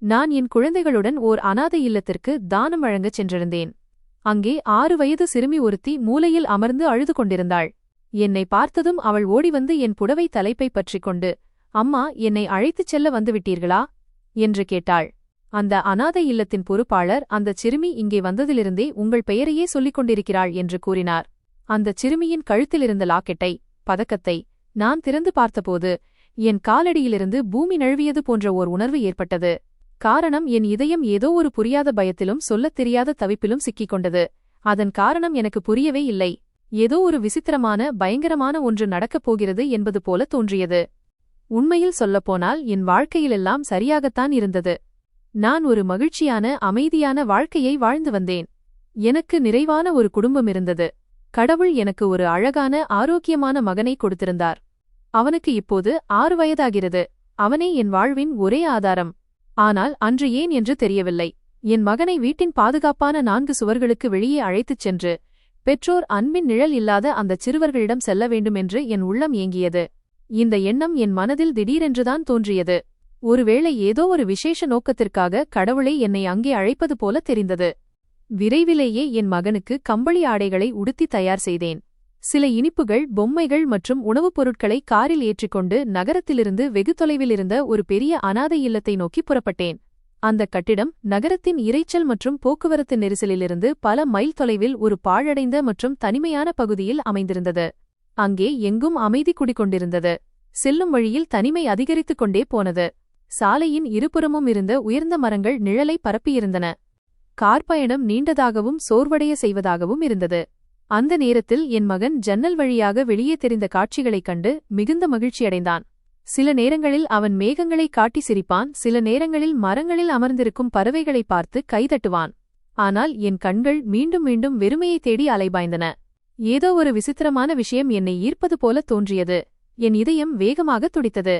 நான் என் குழந்தைகளுடன் ஓர் அனாதை இல்லத்திற்கு தானம் வழங்கச் சென்றிருந்தேன். அங்கே 6 வயது சிறுமி ஒருத்தி மூலையில் அமர்ந்து அழுது கொண்டிருந்தாள். என்னை பார்த்ததும் அவள் ஓடிவந்து என் புடவை தலைப்பை பற்றிக் கொண்டு, அம்மா, என்னை அழைத்துச் செல்ல வந்துவிட்டீர்களா என்று கேட்டாள். அந்த அனாதை இல்லத்தின் பொறுப்பாளர், அந்தச் சிறுமி இங்கே வந்ததிலிருந்தே உங்கள் பெயரையே சொல்லிக் கொண்டிருக்கிறாள் என்று கூறினார். அந்தச் சிறுமியின் கழுத்திலிருந்த லாக்கெட்டை, பதக்கத்தை நான் திறந்து பார்த்தபோது என் காலடியிலிருந்து பூமி நழுவியது போன்ற ஓர் உணர்வு ஏற்பட்டது. காரணம், என் இதயம் ஏதோ ஒரு புரியாத பயத்திலும் சொல்லத் தெரியாத தவிப்பிலும் சிக்கிக் கொண்டது. அதன் காரணம் எனக்கு புரியவே இல்லை. ஏதோ ஒரு விசித்திரமான, பயங்கரமான ஒன்று நடக்கப் போகிறது என்பது போல தோன்றியது. உண்மையில் சொல்லப்போனால் என் வாழ்க்கையிலெல்லாம் சரியாகத்தான் இருந்தது. நான் ஒரு மகிழ்ச்சியான, அமைதியான வாழ்க்கையை வாழ்ந்து வந்தேன். எனக்கு நிறைவான ஒரு குடும்பம் இருந்தது. கடவுள் எனக்கு ஒரு அழகான, ஆரோக்கியமான மகனை கொடுத்திருந்தார். அவனுக்கு இப்போது 6 வயதாகிறது. அவனே என் வாழ்வின் ஒரே ஆதாரம். ஆனால் அன்று ஏன் என்று தெரியவில்லை. என் மகனை வீட்டின் பாதுகாப்பான 4 சுவர்களுக்கு வெளியே அழைத்துச் சென்று, பெற்றோர் அன்பின் நிழல் இல்லாத அந்தச் சிறுவர்களிடம் செல்ல வேண்டுமென்று என் உள்ளம் ஏங்கியது. இந்த எண்ணம் என் மனதில் திடீரென்றுதான் தோன்றியது. ஒருவேளை ஏதோ ஒரு விசேஷ நோக்கத்திற்காக கடவுளை என்னை அங்கே அழைப்பது போல தெரிந்தது. விரைவிலேயே என் மகனுக்கு கம்பளி ஆடைகளை உடுத்தி தயார் செய்தேன். சில இனிப்புகள், பொம்மைகள் மற்றும் உணவுப் பொருட்களை காரில் ஏற்றிக்கொண்டு நகரத்திலிருந்து வெகு தொலைவில் இருந்த ஒரு பெரிய அனாதை இல்லத்தை நோக்கி புறப்பட்டேன். அந்த கட்டிடம் நகரத்தின் இரைச்சல் மற்றும் போக்குவரத்து நெரிசலிலிருந்து பல மைல் தொலைவில் ஒரு பாழடைந்த மற்றும் தனிமையான பகுதியில் அமைந்திருந்தது. அங்கே எங்கும் அமைதி குடிகொண்டிருந்தது. செல்லும் வழியில் தனிமை அதிகரித்துக் கொண்டே போனது. சாலையின் இருபுறமும் இருந்த உயர்ந்த மரங்கள் நிழலை பரப்பியிருந்தன. கார் பயணம் நீண்டதாகவும் சோர்வடைய செய்வதாகவும் இருந்தது. அந்த நேரத்தில் என் மகன் ஜன்னல் வழியாக வெளியே தெரிந்த காட்சிகளைக் கண்டு மிகுந்த மகிழ்ச்சியடைந்தான். சில நேரங்களில் அவன் மேகங்களை காட்டி சிரிப்பான், சில நேரங்களில் மரங்களில் அமர்ந்திருக்கும் பறவைகளை பார்த்து கைதட்டுவான். ஆனால் என் கண்கள் மீண்டும் மீண்டும் வெறுமையை தேடி அலைபாய்ந்தன. ஏதோ ஒரு விசித்திரமான விஷயம் என்னை ஈர்ப்பது போல தோன்றியது. என் இதயம் வேகமாக துடித்தது.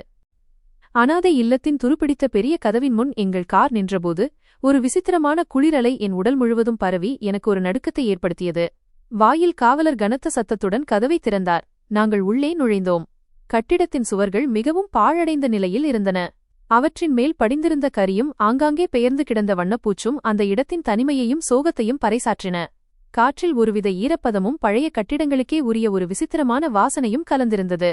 அனாதை இல்லத்தின் துருப்பிடித்த பெரிய கதவின் முன் எங்கள் கார் நின்றபோது ஒரு விசித்திரமான குளிரலை என் உடல் முழுவதும் பரவி எனக்கு ஒரு நடுக்கத்தை ஏற்படுத்தியது. வாயில் காவலர் கனத்த சத்தத்துடன் கதவை திறந்தார். நாங்கள் உள்ளே நுழைந்தோம். கட்டிடத்தின் சுவர்கள் மிகவும் பாழடைந்த நிலையில் இருந்தன. அவற்றின் மேல் படிந்திருந்த கரியும் ஆங்காங்கே பெயர்ந்து கிடந்த வண்ணப்பூச்சும் அந்த இடத்தின் தனிமையையும் சோகத்தையும் பறைசாற்றின. காற்றில் ஒருவித ஈரப்பதமும் பழைய கட்டிடங்களுக்கே உரிய ஒரு விசித்திரமான வாசனையும் கலந்திருந்தது.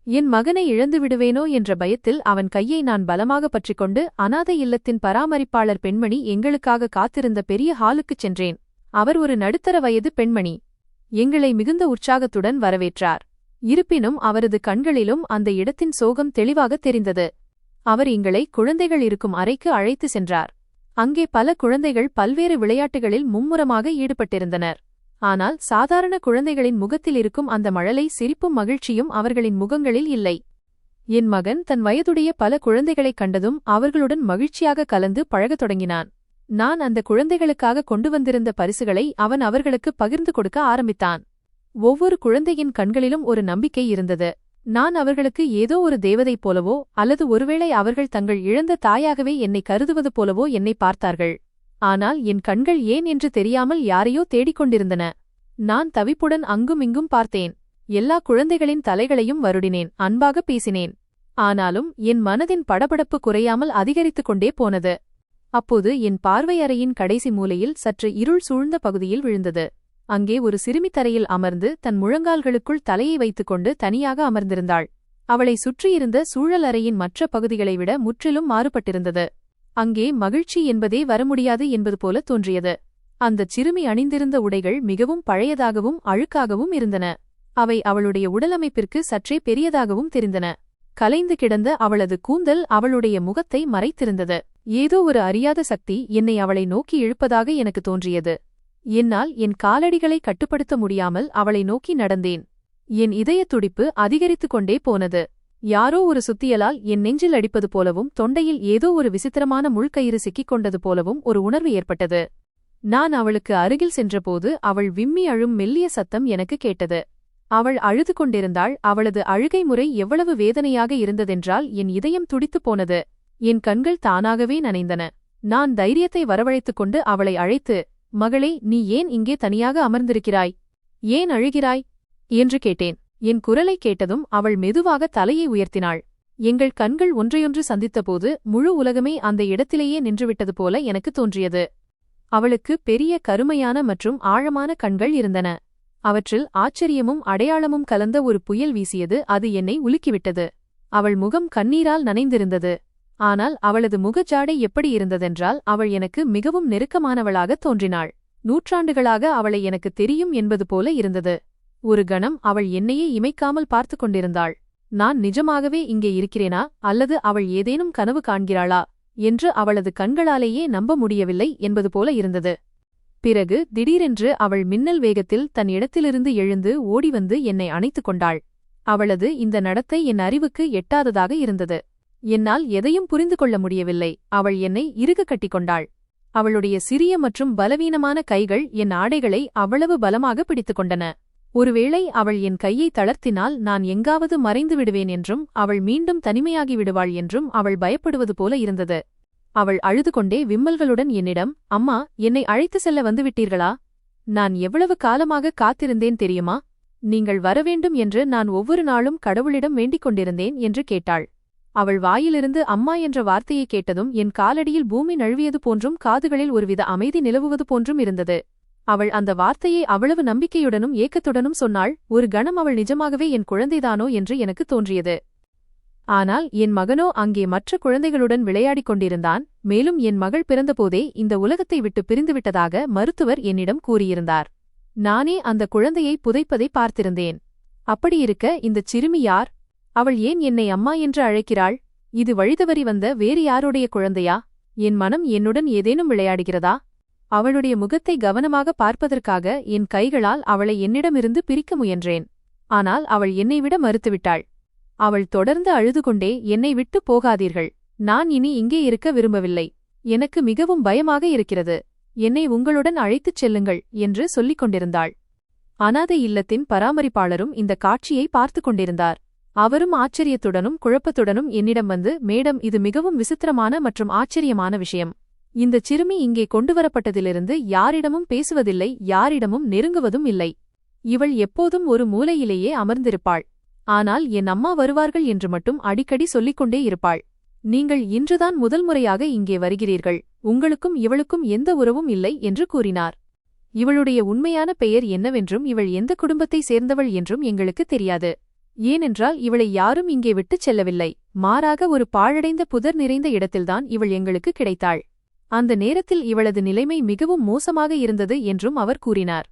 என் மகனை இழந்து விடுவேனோ என்ற பயத்தில் அவன் கையை நான் பலமாக பற்றிக்கொண்டு அனாதை இல்லத்தின் பராமரிப்பாளர் பெண்மணி எங்களுக்காக காத்திருந்த பெரிய ஹாலுக்குச் சென்றேன். அவர் ஒரு நடுத்தர வயது பெண்மணி. எங்களை மிகுந்த உற்சாகத்துடன் வரவேற்றார். இருப்பினும் அவரது கண்களிலும் அந்த இடத்தின் சோகம் தெளிவாக தெரிந்தது. அவர் எங்களை குழந்தைகள் இருக்கும் அறைக்கு அழைத்து சென்றார். அங்கே பல குழந்தைகள் பல்வேறு விளையாட்டுகளில் மும்முரமாக ஈடுபட்டிருந்தனர். ஆனால் சாதாரண குழந்தைகளின் முகத்தில் இருக்கும் அந்த மழலை சிரிப்பும் மகிழ்ச்சியும் அவர்களின் முகங்களில் இல்லை. என் மகன் தன் வயதுடைய பல குழந்தைகளைக் கண்டதும் அவர்களுடன் மகிழ்ச்சியாக கலந்து பழகத் தொடங்கினான். நான் அந்த குழந்தைகளுக்காக கொண்டு வந்திருந்த பரிசுகளை அவன் அவர்களுக்கு பகிர்ந்து கொடுக்க ஆரம்பித்தான். ஒவ்வொரு குழந்தையின் கண்களிலும் ஒரு நம்பிக்கை இருந்தது. நான் அவர்களுக்கு ஏதோ ஒரு தேவதை போலவோ அல்லது ஒருவேளை அவர்கள் தங்கள் இழந்த தாயாகவே என்னை கருதுவது போலவோ என்னை பார்த்தார்கள். ஆனால் என் கண்கள் ஏன் என்று தெரியாமல் யாரையோ தேடிக்கொண்டிருந்தன. நான் தவிப்புடன் அங்குமிங்கும் பார்த்தேன். எல்லா குழந்தைகளின் தலைகளையும் வருடினேன், அன்பாக பேசினேன். ஆனாலும் என் மனதின் படபடப்பு குறையாமல் அதிகரித்துக் கொண்டே போனது. அப்போது என் பார்வை அறையின் கடைசி மூலையில் சற்று இருள் சூழ்ந்த பகுதியில் விழுந்தது. அங்கே ஒரு சிறுமி தரையில் அமர்ந்து தன் முழங்கால்களுக்குள் தலையை வைத்துக்கொண்டு தனியாக அமர்ந்திருந்தாள். அவளை சுற்றியிருந்த சூழல் அறையின் மற்ற பகுதிகளை விட முற்றிலும் மாறுபட்டிருந்தது. அங்கே மகிழ்ச்சி என்பதே வரமுடியாது என்பது போல தோன்றியது. அந்தச் சிறுமி அணிந்திருந்த உடைகள் மிகவும் பழையதாகவும் அழுக்காகவும் இருந்தன. அவை அவளுடைய உடலமைப்பிற்கு சற்றே பெரியதாகவும் தெரிந்தன. கலைந்து கிடந்த அவளது கூந்தல் அவளுடைய முகத்தை மறைத்திருந்தது. ஏதோ ஒரு அறியாத சக்தி என்னை அவளை நோக்கி இழுப்பதாக எனக்கு தோன்றியது. என்னால் என் காலடிகளை கட்டுப்படுத்த முடியாமல் அவளை நோக்கி நடந்தேன். என் இதயத் துடிப்பு அதிகரித்துக் கொண்டே போனது. யாரோ ஒரு சுத்தியலால் என் நெஞ்சில் அடிப்பது போலவும் தொண்டையில் ஏதோ ஒரு விசித்திரமான முள்கயிறு சிக்கிக் கொண்டது போலவும் ஒரு உணர்வு ஏற்பட்டது. நான் அவளுக்கு அருகில் சென்றபோது அவள் விம்மி அழும் மெல்லிய சத்தம் எனக்கு கேட்டது. அவள் அழுது கொண்டிருந்தாள். அவளது அழுகை முறை எவ்வளவு வேதனையாக இருந்ததென்றால் என் இதயம் துடித்துப் போனது. என் கண்கள் தானாகவே நனைந்தன. நான் தைரியத்தை வரவழைத்துக் கொண்டு அவளை அழைத்து, மகளே, நீ ஏன் இங்கே தனியாக அமர்ந்திருக்கிறாய்? ஏன் அழுகிறாய் என்று கேட்டேன். என் குரலை கேட்டதும் அவள் மெதுவாக தலையை உயர்த்தினாள். எங்கள் கண்கள் ஒன்றையொன்று சந்தித்தபோது முழு உலகமே அந்த இடத்திலேயே நின்றுவிட்டது போல எனக்கு தோன்றியது. அவளுக்கு பெரிய கருமையான மற்றும் ஆழமான கண்கள் இருந்தன. அவற்றில் ஆச்சரியமும் அடையாளமும் கலந்த ஒரு புயல் வீசியது. அது என்னை உலுக்கிவிட்டது. அவள் முகம் கண்ணீரால் நனைந்திருந்தது. ஆனால் அவளது முகஜாடை எப்படி இருந்ததென்றால் அவள் எனக்கு மிகவும் நெருக்கமானவளாகத் தோன்றினாள். நூற்றாண்டுகளாக அவளை எனக்கு தெரியும் என்பது போல இருந்தது. ஒரு கணம் அவள் என்னையே இமைக்காமல் பார்த்து கொண்டிருந்தாள். நான் நிஜமாகவே இங்கே இருக்கிறேனா அல்லது அவள் ஏதேனும் கனவு காண்கிறாளா என்று அவளது கண்களாலேயே நம்ப முடியவில்லை என்பது போல இருந்தது. பிறகு திடீரென்று அவள் மின்னல் வேகத்தில் தன் இடத்திலிருந்து எழுந்து ஓடிவந்து என்னை அணைத்துக் கொண்டாள். அவளது இந்த நடத்தை என் அறிவுக்கு எட்டாததாக இருந்தது. என்னால் எதையும் புரிந்து கொள்ள முடியவில்லை. அவள் என்னை இறுக கட்டிக்கொண்டாள். அவளுடைய சிறிய மற்றும் பலவீனமான கைகள் என் ஆடைகளை அவ்வளவு பலமாக பிடித்துக் கொண்டன. ஒருவேளை அவள் என் கையை தளர்த்தினால் நான் எங்காவது மறைந்து விடுவேன் என்றும் அவள் மீண்டும் தனிமையாகி விடுவாள் என்றும் அவள் பயப்படுவது போல இருந்தது. அவள் அழுது கொண்டே விம்மல்களுடன் என்னிடம், அம்மா, என்னை அழைத்து செல்ல வந்துவிட்டீர்களா? நான் எவ்வளவு காலமாக காத்திருந்தேன் தெரியுமா? நீங்கள் வரவேண்டும் என்று நான் ஒவ்வொரு நாளும் கடவுளிடம் வேண்டிக் கொண்டிருந்தேன் என்று கேட்டாள். அவள் வாயிலிருந்து அம்மா என்ற வார்த்தையை கேட்டதும் என் காலடியில் பூமி நழுவியது போன்றும் காதுகளில் ஒருவித அமைதி நிலவுவது போன்றும் இருந்தது. அவள் அந்த வார்த்தையை அவ்வளவு நம்பிக்கையுடனும் ஏக்கத்துடனும் சொன்னாள். ஒரு கணம் அவள் நிஜமாகவே என் குழந்தைதானோ என்று எனக்கு தோன்றியது. ஆனால் என் மகனோ அங்கே மற்ற குழந்தைகளுடன் விளையாடிக் கொண்டிருந்தான். மேலும் என் மகள் பிறந்தபோதே இந்த உலகத்தை விட்டு பிரிந்துவிட்டதாக மருத்துவர் என்னிடம் கூறியிருந்தார். நானே அந்த குழந்தையை புதைப்பதை பார்த்திருந்தேன். அப்படியிருக்க இந்தச் சிறுமி யார்? அவள் ஏன் என்னை அம்மா என்று அழைக்கிறாள்? இது வழிதவறி வந்த வேறு யாருடைய குழந்தையா? என் மனம் என்னுடன் ஏதேனும் விளையாடுகிறதா? அவளுடைய முகத்தை கவனமாக பார்ப்பதற்காக என் கைகளால் அவளை என்னிடமிருந்து பிரிக்க முயன்றேன். ஆனால் அவள் என்னை விட மறுத்துவிட்டாள். அவள் தொடர்ந்து அழுதுகொண்டே, என்னை விட்டு போகாதீர்கள், நான் இனி இங்கே இருக்க விரும்பவில்லை, எனக்கு மிகவும் பயமாக இருக்கிறது, என்னை உங்களுடன் அழைத்துச் செல்லுங்கள் என்று சொல்லிக் கொண்டிருந்தாள். அனாதை இல்லத்தின் பராமரிப்பாளரும் இந்த காட்சியை பார்த்து கொண்டிருந்தார். அவரும் ஆச்சரியத்துடனும் குழப்பத்துடனும் என்னிடம் வந்து, மேடம், இது மிகவும் விசித்திரமான மற்றும் ஆச்சரியமான விஷயம். இந்தச் சிறுமி இங்கே கொண்டுவரப்பட்டதிலிருந்து யாரிடமும் பேசுவதில்லை, யாரிடமும் நெருங்குவதும் இல்லை. இவள் எப்போதும் ஒரு மூலையிலேயே அமர்ந்திருப்பாள். ஆனால் என் அம்மா வருவார்கள் என்று மட்டும் அடிக்கடி சொல்லிக்கொண்டே இருப்பாள். நீங்கள் இன்றுதான் முதல் முறையாக இங்கே வருகிறீர்கள், உங்களுக்கும் இவளுக்கும் எந்த உறவும் இல்லை என்று கூறினார். இவளுடைய உண்மையான பெயர் என்னவென்றும் இவள் எந்த குடும்பத்தை சேர்ந்தவள் என்றும் எங்களுக்கு தெரியாது. ஏனென்றால் இவளை யாரும் இங்கே விட்டுச் செல்லவில்லை. மாறாக ஒரு பாழடைந்த புதர் நிறைந்த இடத்தில்தான் இவள் எங்களுக்கு கிடைத்தாள். அந்த நேரத்தில் இவளது நிலைமை மிகவும் மோசமாக இருந்தது என்றும் அவர் கூறினார்.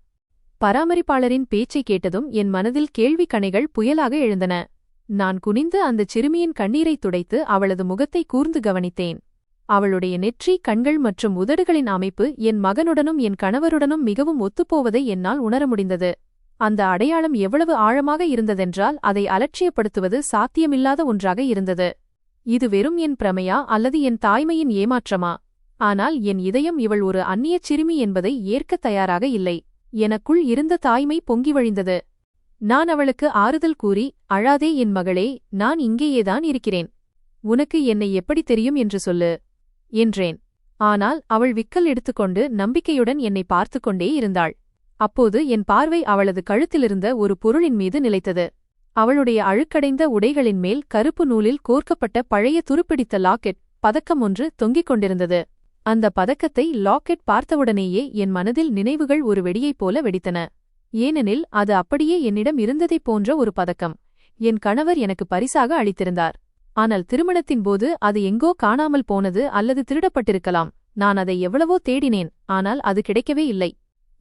பராமரிப்பாளரின் பேச்சை கேட்டதும் என் மனதில் கேள்வி கணைகள் புயலாக எழுந்தன. நான் குனிந்து அந்தச் சிறுமியின் கண்ணீரைத் துடைத்து அவளது முகத்தை கூர்ந்து கவனித்தேன். அவளுடைய நெற்றி, கண்கள் மற்றும் உதடுகளின் அமைப்பு என் மகனுடனும் என் கணவருடனும் மிகவும் ஒத்துப்போவதை என்னால் உணர முடிந்தது. அந்த அடையாளம் எவ்வளவு ஆழமாக இருந்ததென்றால் அதை அலட்சியப்படுத்துவது சாத்தியமில்லாத ஒன்றாக இருந்தது. இது வெறும் என் பிரமையா அல்லது என் தாய்மையின் ஏமாற்றமா? ஆனால் என் இதயம் இவள் ஒரு அந்நியச் சிறுமி என்பதை ஏற்கத் தயாராக இல்லை. எனக்குள் இருந்த தாய்மை பொங்கி வழிந்தது. நான் அவளுக்கு ஆறுதல் கூறி, அழாதே என் மகளே, நான் இங்கேயேதான் இருக்கிறேன், உனக்கு என்னை எப்படி தெரியும் என்று சொல்லு என்றேன். ஆனால் அவள் விக்கல் எடுத்துக்கொண்டு நம்பிக்கையுடன் என்னை பார்த்து கொண்டே இருந்தாள். அப்போது என் பார்வை அவளது கழுத்திலிருந்த ஒரு பொருளின் மீது நிலைத்தது. அவளுடைய அழுக்கடைந்த உடைகளின் மேல் கருப்பு நூலில் கோர்க்கப்பட்ட பழைய துருப்பிடித்த லாக்கெட் பதக்கம் ஒன்று தொங்கிக் கொண்டிருந்தது. அந்த பதக்கத்தை லாக்கெட் பார்த்தவுடனேயே என் மனதில் நினைவுகள் ஒரு வெடியைப் போல வெடித்தன. ஏனெனில் அது அப்படியே என்னிடம் இருந்ததைப் போன்ற ஒரு பதக்கம் என் கணவர் எனக்கு பரிசாக அளித்திருந்தார். ஆனால் திருமணத்தின் போது அது எங்கோ காணாமல் போனது அல்லது திருடப்பட்டிருக்கலாம். நான் அதை எவ்வளவோ தேடினேன், ஆனால் அது கிடைக்கவே இல்லை.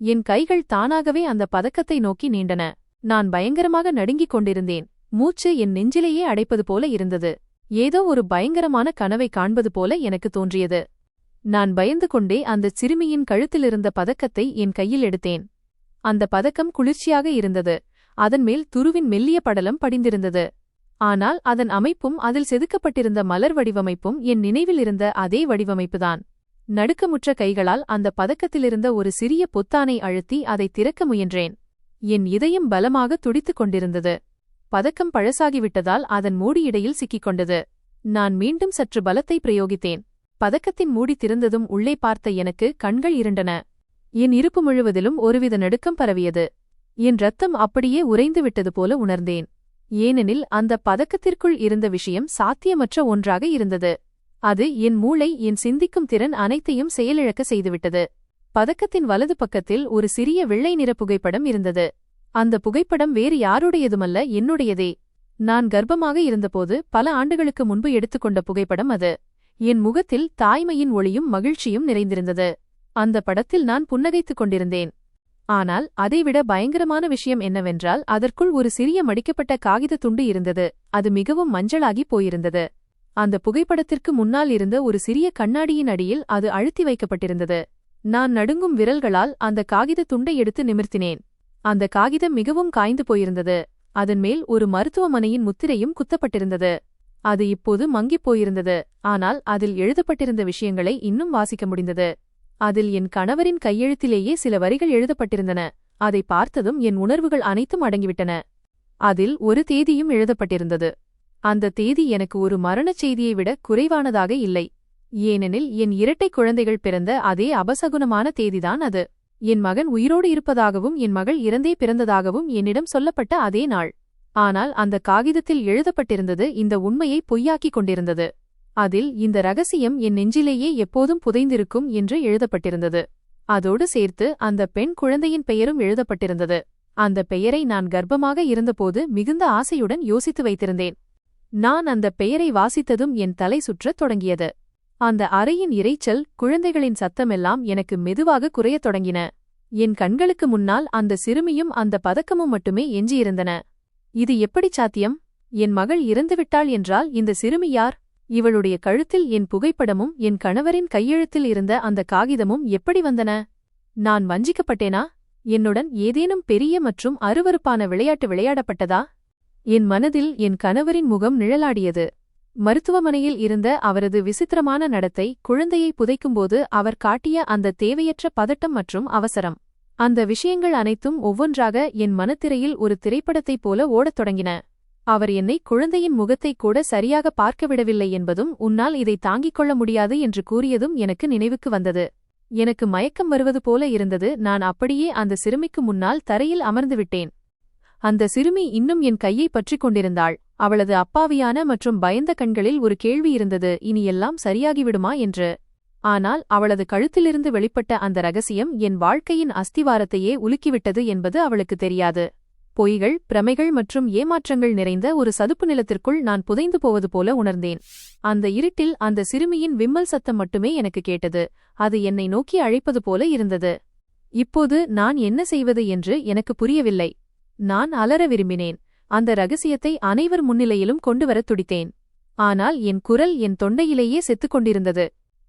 என் கைகள் தானாகவே அந்த பதக்கத்தை நோக்கி நீண்டன. நான் பயங்கரமாக நடுங்கிக் கொண்டிருந்தேன். மூச்சு என் நெஞ்சிலேயே அடைப்பது போல இருந்தது. ஏதோ ஒரு பயங்கரமான கனவை காண்பது போல எனக்கு தோன்றியது. நான் பயந்து கொண்டே அந்தச் சிறுமியின் கழுத்திலிருந்த பதக்கத்தை என் கையில் எடுத்தேன். அந்த பதக்கம் குளிர்ச்சியாக இருந்தது. அதன்மேல் துருவின் மெல்லிய படலம் படிந்திருந்தது. ஆனால் அதன் அமைப்பும் அதில் செதுக்கப்பட்டிருந்த மலர் வடிவமைப்பும் என் நினைவில் இருந்த அதே வடிவமைப்புதான். நடுக்கமுற்ற கைகளால் அந்த பதக்கத்திலிருந்த ஒரு சிறிய பொத்தானை அழுத்தி அதை திறக்க முயன்றேன். என் இதயம் பலமாக துடித்துக் கொண்டிருந்தது. பதக்கம் பழசாகிவிட்டதால் அதன் மூடியிடையில் சிக்கிக் கொண்டது. நான் மீண்டும் சற்று பலத்தை பிரயோகித்தேன். பதக்கத்தின் மூடி திறந்ததும் உள்ளே பார்த்த எனக்கு கண்கள் இருண்டன. என் இருப்பு முழுவதிலும் ஒருவித நடுக்கம் பரவியது. என் இரத்தம் அப்படியே உறைந்து விட்டது போல உணர்ந்தேன். ஏனெனில் அந்த பதக்கத்திற்குள் இருந்த விஷயம் சாத்தியமற்ற ஒன்றாக இருந்தது. அது என் மூளை, என் சிந்திக்கும் திறன் அனைத்தையும் செயலிழக்க செய்துவிட்டது. பதக்கத்தின் வலது பக்கத்தில் ஒரு சிறிய வெள்ளை நிற புகைப்படம் இருந்தது. அந்த புகைப்படம் வேறு யாருடையதுமல்ல, என்னுடையதே. நான் கர்ப்பமாக இருந்தபோது பல ஆண்டுகளுக்கு முன்பு எடுத்துக்கொண்ட புகைப்படம் அது. என் முகத்தில் தாய்மையின் ஒளியும் மகிழ்ச்சியும் நிறைந்திருந்தது. அந்த படத்தில் நான் புன்னகைத்துக் கொண்டிருந்தேன். ஆனால் அதைவிட பயங்கரமான விஷயம் என்னவென்றால், அதற்குள் ஒரு சிறிய மடிக்கப்பட்ட காகித துண்டு இருந்தது. அது மிகவும் மஞ்சளாகி போயிருந்தது. அந்த புகைப்படத்திற்கு முன்னால் இருந்த ஒரு சிறிய கண்ணாடியின் அடியில் அது அழுத்தி வைக்கப்பட்டிருந்தது. நான் நடுங்கும் விரல்களால் அந்த காகித துண்டை எடுத்து நிமிர்த்தினேன். அந்த காகிதம் மிகவும் காய்ந்து போயிருந்தது. அதன் மேல் ஒரு மருத்துவமனையின் முத்திரையும் குத்தப்பட்டிருந்தது. அது இப்போது மங்கிப் போயிருந்தது. ஆனால் அதில் எழுதப்பட்டிருந்த விஷயங்களை இன்னும் வாசிக்க முடிந்தது. அதில் என் கணவரின் கையெழுத்திலேயே சில வரிகள் எழுதப்பட்டிருந்தன. அதை பார்த்ததும் என் உணர்வுகள் அனைத்தும் அடங்கிவிட்டன. அதில் ஒரு தேதியும் எழுதப்பட்டிருந்தது. அந்த தேதி எனக்கு ஒரு மரணச் செய்தியை விட குறைவானதாக இல்லை. ஏனெனில் என் இரட்டை குழந்தைகள் பிறந்த அதே அபசகுனமான தேதிதான் அது. என் மகன் உயிரோடு இருப்பதாகவும் என் மகள் இறந்தே பிறந்ததாகவும் என்னிடம் சொல்லப்பட்ட அதே நாள். ஆனால் அந்த காகிதத்தில் எழுதப்பட்டிருந்தது இந்த உண்மையை பொய்யாக்கிக் கொண்டிருந்தது. அதில் இந்த ரகசியம் என் நெஞ்சிலேயே எப்போதும் புதைந்திருக்கும் என்று எழுதப்பட்டிருந்தது. அதோடு சேர்த்து அந்த பெண் குழந்தையின் பெயரும் எழுதப்பட்டிருந்தது. அந்த பெயரை நான் கர்ப்பமாக இருந்தபோது மிகுந்த ஆசையுடன் யோசித்து வைத்திருந்தேன். நான் அந்த பெயரை வாசித்ததும் என் தலை சுற்றத் தொடங்கியது. அந்த அறையின் இரைச்சல், குழந்தைகளின் சத்தமெல்லாம் எனக்கு மெதுவாக குறையத் தொடங்கின. என் கண்களுக்கு முன்னால் அந்த சிறுமியும் அந்த பதக்கமும் மட்டுமே எஞ்சியிருந்தன. இது எப்படி சாத்தியம்? என் மகள் இறந்துவிட்டாள் என்றால் இந்த சிறுமி யார்? இவளுடைய கழுத்தில் என் புகைப்படமும் என் கணவரின் கையெழுத்தில் இருந்த அந்த காகிதமும் எப்படி வந்தன? நான் வஞ்சிக்கப்பட்டேனா? என்னுடன் ஏதேனும் பெரிய மற்றும் அருவருப்பான விளையாட்டு விளையாடப்பட்டதா? என் மனதில் என் கணவரின் முகம் நிழலாடியது. மருத்துவமனையில் இருந்த அவரது விசித்திரமான நடத்தை, குழந்தையை புதைக்கும்போது அவர் காட்டிய அந்த தேவையற்ற பதட்டம் மற்றும் அவசரம். அந்த விஷயங்கள் அனைத்தும் ஒவ்வொன்றாக என் மனத்திரையில் ஒரு திரைப்படத்தைப் போல ஓடத் தொடங்கின. அவர் என்னை குழந்தையின் முகத்தைக் கூட சரியாக பார்க்க விடவில்லை என்பதும், உன்னால் இதை தாங்கிக் கொள்ள முடியாது என்று கூறியதும் எனக்கு நினைவுக்கு வந்தது. எனக்கு மயக்கம் வருவது போல இருந்தது. நான் அப்படியே அந்த சிறுமிக்கு முன்னால் தரையில் அமர்ந்துவிட்டேன். அந்த சிறுமி இன்னும் என் கையை பற்றிக் கொண்டிருந்தாள். அவளது அப்பாவியான மற்றும் பயந்த கண்களில் ஒரு கேள்வி இருந்தது, இனி எல்லாம் சரியாகிவிடுமா என்று. ஆனால் அவளது கழுத்திலிருந்து வெளிப்பட்ட அந்த ரகசியம் என் வாழ்க்கையின் அஸ்திவாரத்தையே உலுக்கிவிட்டது என்பது அவளுக்கு தெரியாது. பொய்கள், பிரமைகள் மற்றும் ஏமாற்றங்கள் நிறைந்த ஒரு சதுப்பு நிலத்திற்குள் நான் புதைந்து போவது போல உணர்ந்தேன். அந்த இருட்டில் அந்த சிறுமியின் விம்மல் சத்தம் மட்டுமே எனக்கு கேட்டது. அது என்னை நோக்கி அழைப்பது போல இருந்தது. இப்போது நான் என்ன செய்வது என்று எனக்கு புரியவில்லை. நான் அலற விரும்பினேன். அந்த ரகசியத்தை அனைவர் முன்னிலையிலும் கொண்டுவரத் துடித்தேன். ஆனால் என் குரல் என் தொண்டையிலேயே செத்துக் கொண்டிருந்தது.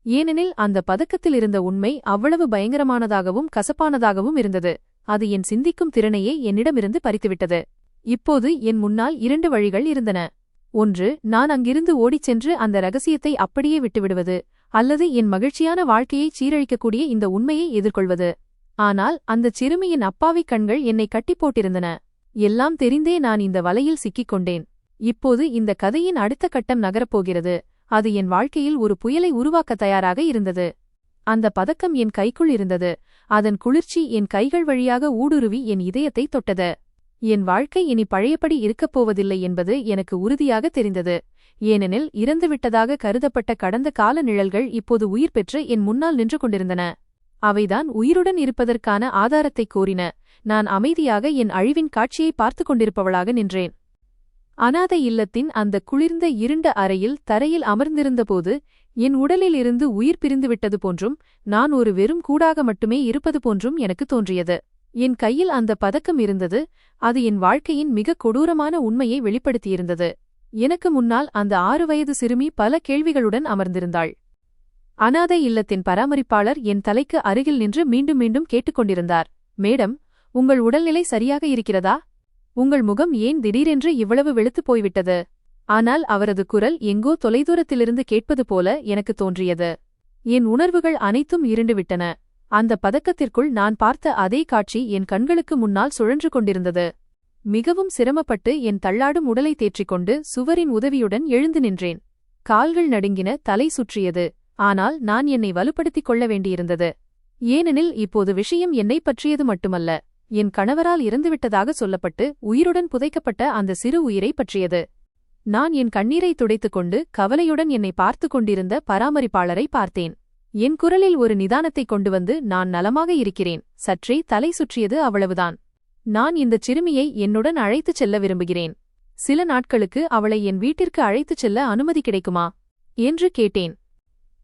ஏனெனில் அந்த பதக்கத்தில் இருந்த உண்மை அவ்வளவு பயங்கரமானதாகவும் கசப்பானதாகவும் இருந்தது. அது என் சிந்திக்கும் திறனையே என்னிடமிருந்து பறித்துவிட்டது. இப்போது என் முன்னால் 2 வழிகள் இருந்தன. ஒன்று, நான் அங்கிருந்து ஓடிச் சென்று அந்த ரகசியத்தை அப்படியே விட்டுவிடுவது, அல்லது என் மகிழ்ச்சியான வாழ்க்கையை சீரழிக்கக்கூடிய இந்த உண்மையை எதிர்கொள்வது. ஆனால் அந்தச் சிறுமியின் அப்பாவிக் கண்கள் என்னை கட்டிப் போட்டிருந்தன. எல்லாம் தெரிந்தே நான் இந்த வலையில் சிக்கிக் கொண்டேன். இப்போது இந்த கதையின் அடுத்த கட்டம் நகரப்போகிறது. அது என் வாழ்க்கையில் ஒரு புயலை உருவாக்க தயாராக இருந்தது. அந்த பதக்கம் என் கைக்குள் இருந்தது. அதன் குளிர்ச்சி என் கைகள் வழியாக ஊடுருவி என் இதயத்தை தொட்டது. என் வாழ்க்கை இனி பழையபடி இருக்கப் போவதில்லை என்பது எனக்கு உறுதியாக தெரிந்தது. ஏனெனில் இறந்துவிட்டதாக கருதப்பட்ட கடந்த கால நிழல்கள் இப்போது உயிர் பெற்று என் முன்னால் நின்று கொண்டிருந்தன. அவைதான் உயிருடன் இருப்பதற்கான ஆதாரத்தைக் கோரின. நான் அமைதியாக என் அழிவின் காட்சியை பார்த்துக் கொண்டிருப்பவளாக நின்றேன். அனாதை இல்லத்தின் அந்த குளிர்ந்த இருண்ட அறையில் தரையில் அமர்ந்திருந்தபோது என் உடலில் இருந்து உயிர் பிரிந்துவிட்டது போன்றும், நான் ஒரு வெறும் கூடாக மட்டுமே இருப்பது போன்றும் எனக்கு தோன்றியது. என் கையில் அந்த பதக்கம் இருந்தது. அது என் வாழ்க்கையின் மிக கொடூரமான உண்மையை வெளிப்படுத்தியிருந்தது. எனக்கு முன்னால் அந்த 6 வயது சிறுமி பல கேள்விகளுடன் அமர்ந்திருந்தாள். அனாதை இல்லத்தின் பராமரிப்பாளர் என் தலைக்கு அருகில் நின்று மீண்டும் மீண்டும் கேட்டுக்கொண்டிருந்தார். மேடம், உங்கள் உடல்நிலை சரியாக இருக்கிறதா? உங்கள் முகம் ஏன் திடீரென்று இவ்வளவு வெளுத்துப் போய்விட்டது? ஆனால் அவரது குரல் எங்கோ தொலைதூரத்திலிருந்து கேட்பது போல எனக்கு தோன்றியது. என் உணர்வுகள் அனைத்தும் இருண்டுவிட்டன. அந்த பதக்கத்திற்குள் நான் பார்த்த அதே காட்சி என் கண்களுக்கு முன்னால் சுழன்று கொண்டிருந்தது. மிகவும் சிரமப்பட்டு என் தள்ளாடும் உடலை தேற்றிக்கொண்டு சுவரின் உதவியுடன் எழுந்து நின்றேன். கால்கள் நடுங்கின, தலை சுற்றியது. ஆனால் நான் என்னை வலுப்படுத்திக் கொள்ள வேண்டியிருந்தது. ஏனெனில் இப்போது விஷயம் என்னைப் பற்றியது மட்டுமல்ல, என் கணவரால் இறந்துவிட்டதாக சொல்லப்பட்டு உயிருடன் புதைக்கப்பட்ட அந்த சிறு உயிரை பற்றியது. நான் என் கண்ணீரை துடைத்துக் கொண்டு கவலையுடன் என்னை பார்த்து கொண்டிருந்த பராமரிப்பாளரை பார்த்தேன். என் குரலில் ஒரு நிதானத்தைக் கொண்டு வந்து, நான் நலமாக இருக்கிறேன், சற்றே தலை சுற்றியது, அவ்வளவுதான். நான் இந்தச் சிறுமியை என்னுடன் அழைத்துச் செல்ல விரும்புகிறேன். சில நாட்களுக்கு அவளை என் வீட்டிற்கு அழைத்துச் செல்ல அனுமதி கிடைக்குமா என்று கேட்டேன்.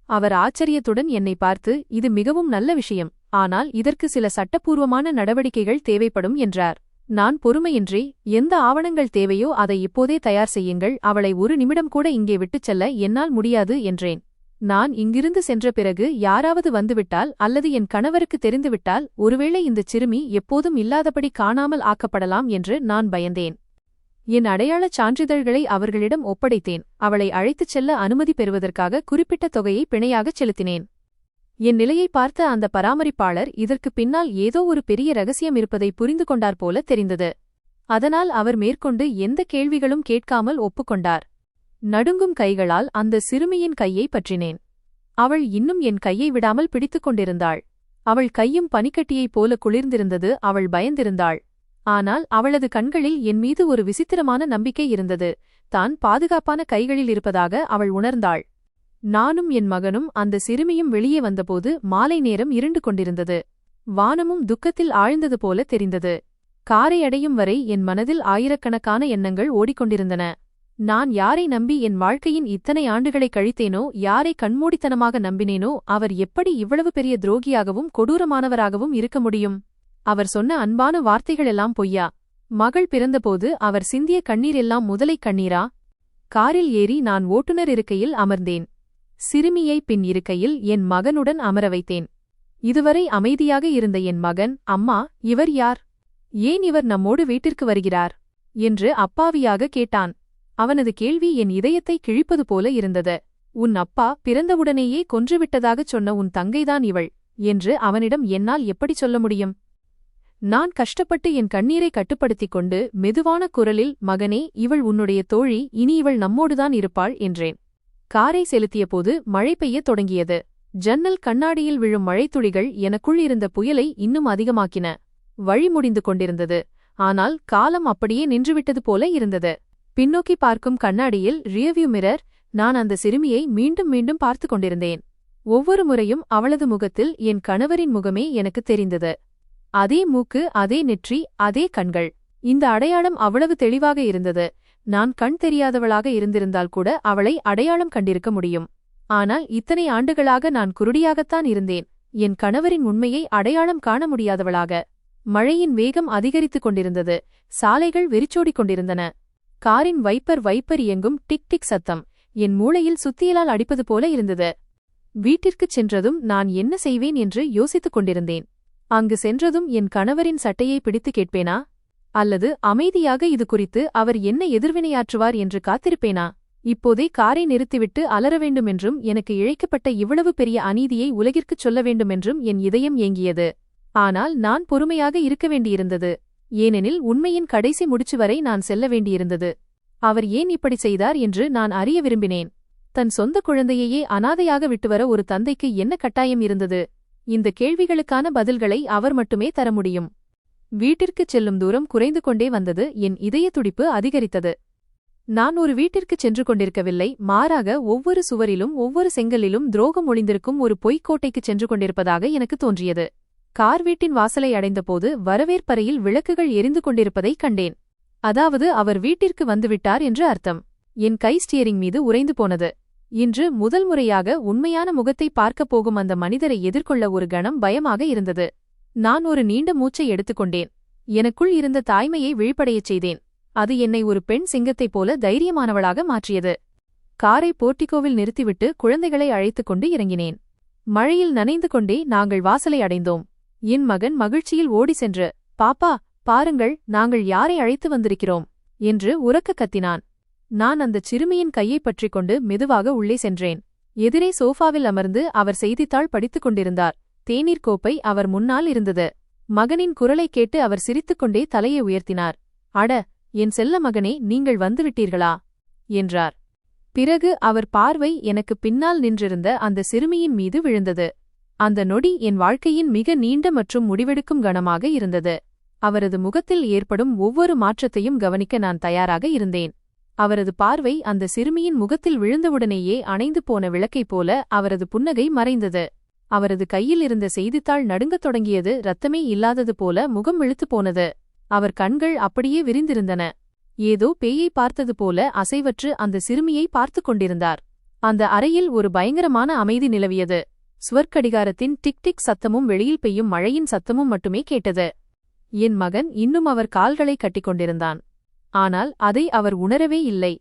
அவர் ஆச்சரியத்துடன் என்னை பார்த்து, இது மிகவும் நல்ல விஷயம், ஆனால் இதற்கு சில சட்டப்பூர்வமான நடவடிக்கைகள் தேவைப்படும் என்றார். நான் பொறுமையின்றி, எந்த ஆவணங்கள் தேவையோ அதை இப்போதே தயார் செய்யுங்கள், அவளை ஒரு நிமிடம் கூட இங்கே விட்டுச் செல்ல என்னால் முடியாது என்றேன். நான் இங்கிருந்து சென்ற பிறகு யாராவது வந்துவிட்டால் அல்லது என் கணவருக்கு தெரிந்துவிட்டால் ஒருவேளை இந்தச் சிறுமி எப்போதும் இல்லாதபடி காணாமல் ஆக்கப்படலாம் என்று நான் பயந்தேன். என் அடையாளச் சான்றிதழ்களை அவர்களிடம் ஒப்படைத்தேன். அவளை அழைத்துச் செல்ல அனுமதி பெறுவதற்காக குறிப்பிட்ட தொகையை பிணையாகச் செலுத்தினேன். என் நிலையை பார்த்த அந்த பராமரிப்பாளர் இதற்கு பின்னால் ஏதோ ஒரு பெரிய ரகசியம் இருப்பதை புரிந்து கொண்டார் போல தெரிந்தது. அதனால் அவர் மேற்கொண்டு எந்த கேள்விகளும் கேட்காமல் ஒப்புக்கொண்டார். நடுங்கும் கைகளால் அந்த சிறுமியின் கையை பற்றினேன். அவள் இன்னும் என் கையை விடாமல் பிடித்துக் கொண்டிருந்தாள். அவள் கையும் பனிக்கட்டியைப் போல குளிர்ந்திருந்தது. அவள் பயந்திருந்தாள். ஆனால் அவளது கண்களில் என் மீது ஒரு விசித்திரமான நம்பிக்கை இருந்தது. தான் பாதுகாப்பான கைகளில் இருப்பதாக அவள் உணர்ந்தாள். நானும் என் மகனும் அந்த சிறுமியும் வெளியே வந்தபோது மாலை நேரம் இருண்டு கொண்டிருந்தது. வானமும் துக்கத்தில் ஆழ்ந்தது போல தெரிந்தது. காரை அடையும் வரை என் மனதில் ஆயிரக்கணக்கான எண்ணங்கள் ஓடிக்கொண்டிருந்தன. நான் யாரை நம்பி என் வாழ்க்கையின் இத்தனை ஆண்டுகளை கழித்தேனோ, யாரை கண்மூடித்தனமாக நம்பினேனோ, அவர் எப்படி இவ்வளவு பெரிய துரோகியாகவும் கொடூரமானவராகவும் இருக்க முடியும்? அவர் சொன்ன அன்பான வார்த்தைகளெல்லாம் பொய்யா? மகள் பிறந்தபோது அவர் சிந்திய கண்ணீர் எல்லாம் முதலைக் கண்ணீரா? காரில் ஏறி நான் ஓட்டுநர் இருக்கையில் அமர்ந்தேன். சிறுமியை பின் இருக்கையில் என் மகனுடன் அமர வைத்தேன். இதுவரை அமைதியாக இருந்த என் மகன், அம்மா, இவர் யார்? ஏன் இவர் நம்மோடு வீட்டிற்கு வருகிறார் என்று அப்பாவியாக கேட்டான். அவனது கேள்வி என் இதயத்தை கிழிப்பது போல இருந்தது. உன் அப்பா பிறந்தவுடனேயே கொன்றுவிட்டதாகச் சொன்ன உன் தங்கைதான் இவள் என்று அவனிடம் என்னால் எப்படி சொல்ல முடியும்? நான் கஷ்டப்பட்டு என் கண்ணீரை கட்டுப்படுத்திக் கொண்டு மெதுவான குரலில், மகனே, இவள் உன்னுடைய தோழி, இனி இவள் நம்மோடுதான் இருப்பாள் என்றேன். காரை செலுத்தியபோது மழை பெய்யத் தொடங்கியது. ஜன்னல் கண்ணாடியில் விழும் மழைத்துளிகள் எனக்குள் இருந்த புயலை இன்னும் அதிகமாக்கின. வழி முடிந்து கொண்டிருந்தது. ஆனால் காலம் அப்படியே நின்றுவிட்டது போல இருந்தது. பின்னோக்கி பார்க்கும் கண்ணாடியில், ரியர்வியூ மிரர், நான் அந்த சிறுமியை மீண்டும் மீண்டும் பார்த்து கொண்டிருந்தேன். ஒவ்வொரு முறையும் அவளது முகத்தில் என் கணவரின் முகமே எனக்கு தெரிந்தது. அதே மூக்கு, அதே நெற்றி, அதே கண்கள். இந்த அடையாளம் அவ்வளவு தெளிவாக இருந்தது. நான் கண் தெரியாதவளாக இருந்திருந்தால் கூட அவளை அடையாளம் கண்டிருக்க முடியும். ஆனால் இத்தனை ஆண்டுகளாக நான் குருடியாகத்தான் இருந்தேன், என் கணவரின் உண்மையை அடையாளம் காண முடியாதவளாக. மழையின் வேகம் அதிகரித்துக் கொண்டிருந்தது. சாலைகள் வெறிச்சோடிக் கொண்டிருந்தன. காரின் வைப்பர் இயங்கும் டிக் டிக் சத்தம் என் மூளையில் சுத்தியலால் அடிப்பது போல இருந்தது. வீட்டிற்குச் சென்றதும் நான் என்ன செய்வேன் என்று யோசித்துக் கொண்டிருந்தேன். அங்கு சென்றதும் என் கணவரின் சட்டையை பிடித்து கேட்பேனா? அல்லது அமைதியாக இது குறித்து அவர் என்ன எதிர்வினையாற்றுவார் என்று காத்திருப்பேனா? இப்போதே காரை நிறுத்திவிட்டு அலற வேண்டுமென்றும், எனக்கு இழைக்கப்பட்ட இவ்வளவு பெரிய அநீதியை உலகிற்குச் சொல்ல வேண்டுமென்றும் என் இதயம் ஏங்கியது. ஆனால் நான் பொறுமையாக இருக்க வேண்டியிருந்தது. ஏனெனில் உண்மையின் கடைசி முடிச்சு வரை நான் செல்ல வேண்டியிருந்தது. அவர் ஏன் இப்படி செய்தார் என்று நான் அறிய விரும்பினேன். தன் சொந்த குழந்தையையே அனாதையாக விட்டுவர ஒரு தந்தைக்கு என்ன கட்டாயம் இருந்தது? இந்த கேள்விகளுக்கான பதில்களை அவர் மட்டுமே தர முடியும். வீட்டிற்குச் செல்லும் தூரம் குறைந்து கொண்டே வந்தது. என் இதய துடிப்பு அதிகரித்தது. நான் ஒரு வீட்டிற்குச் சென்று கொண்டிருக்கவில்லை, மாறாக ஒவ்வொரு சுவரிலும் ஒவ்வொரு செங்கலிலும் துரோகம் ஒளிந்திருக்கும் ஒரு பொய்க்கோட்டைக்குச் சென்று கொண்டிருப்பதாக எனக்கு தோன்றியது. கார் வீட்டின் வாசலை அடைந்தபோது வரவேற்பறையில் விளக்குகள் எரிந்து கொண்டிருப்பதைக் கண்டேன். அதாவது அவர் வீட்டிற்கு வந்துவிட்டார் என்று அர்த்தம். என் கை ஸ்டியரிங் மீது உறைந்து போனது. இன்று முதல் முறையாக உண்மையான முகத்தை பார்க்கப் போகும் அந்த மனிதரை எதிர்கொள்ள ஒரு கணம் பயமாக இருந்தது. நான் ஒரு நீண்ட மூச்சை எடுத்துக்கொண்டேன். எனக்குள் இருந்த தாய்மையை விழிப்படையச் செய்தேன். அது என்னை ஒரு பெண் சிங்கத்தைப் போல தைரியமானவளாக மாற்றியது. காரை போர்ட்டிகோவில் நிறுத்திவிட்டு குழந்தைகளை அழைத்துக் கொண்டு இறங்கினேன். மழையில் நனைந்து கொண்டே நாங்கள் வாசலை அடைந்தோம். என் மகன் மகிழ்ச்சியில் ஓடி சென்று, பாப்பா, பாருங்கள், நாங்கள் யாரை அழைத்து வந்திருக்கிறோம் என்று உரக்க கத்தினான். நான் அந்தச் சிறுமியின் கையைப் பற்றிக் கொண்டு மெதுவாக உள்ளே சென்றேன். எதிரே சோஃபாவில் அமர்ந்து அவர் செய்தித்தாள் படித்துக் கொண்டிருந்தார். தேநீர் கோப்பை அவர் முன்னால் இருந்தது. மகனின் குரலைக் கேட்டு அவர் சிரித்துக்கொண்டே தலையை உயர்த்தினார். அட, என் செல்ல மகனே, நீங்கள் வந்துவிட்டீர்களா என்றார். பிறகு அவர் பார்வை எனக்கு பின்னால் நின்றிருந்த அந்த சிறுமியின் மீது விழுந்தது. அந்த நொடி என் வாழ்க்கையின் மிக நீண்ட மற்றும் முடிவெடுக்கும் கணமாக இருந்தது. அவரது முகத்தில் ஏற்படும் ஒவ்வொரு மாற்றத்தையும் கவனிக்க நான் தயாராக இருந்தேன். அவரது பார்வை அந்த சிறுமியின் முகத்தில் விழுந்தவுடனேயே அணைந்து போன விளக்கைப் போல அவரது புன்னகை மறைந்தது. அவரது கையில் இருந்த செய்தித்தாள் நடுங்கத் தொடங்கியது. இரத்தமே இல்லாதது போல முகம் வெளுத்துப் போனது. அவர் கண்கள் அப்படியே விரிந்திருந்தன. ஏதோ பேயை பார்த்தது போல அசைவற்று அந்த சிறுமியை பார்த்துக் கொண்டிருந்தார். அந்த அறையில் ஒரு பயங்கரமான அமைதி நிலவியது. சுவர்க்கடிகாரத்தின் டிக் டிக் சத்தமும் வெளியில் பெய்யும் மழையின் சத்தமும் மட்டுமே கேட்டது. என் மகன் இன்னும் அவர் கால்களை கட்டிக்கொண்டிருந்தான். ஆனால் அதை அவர் உணரவே இல்லை.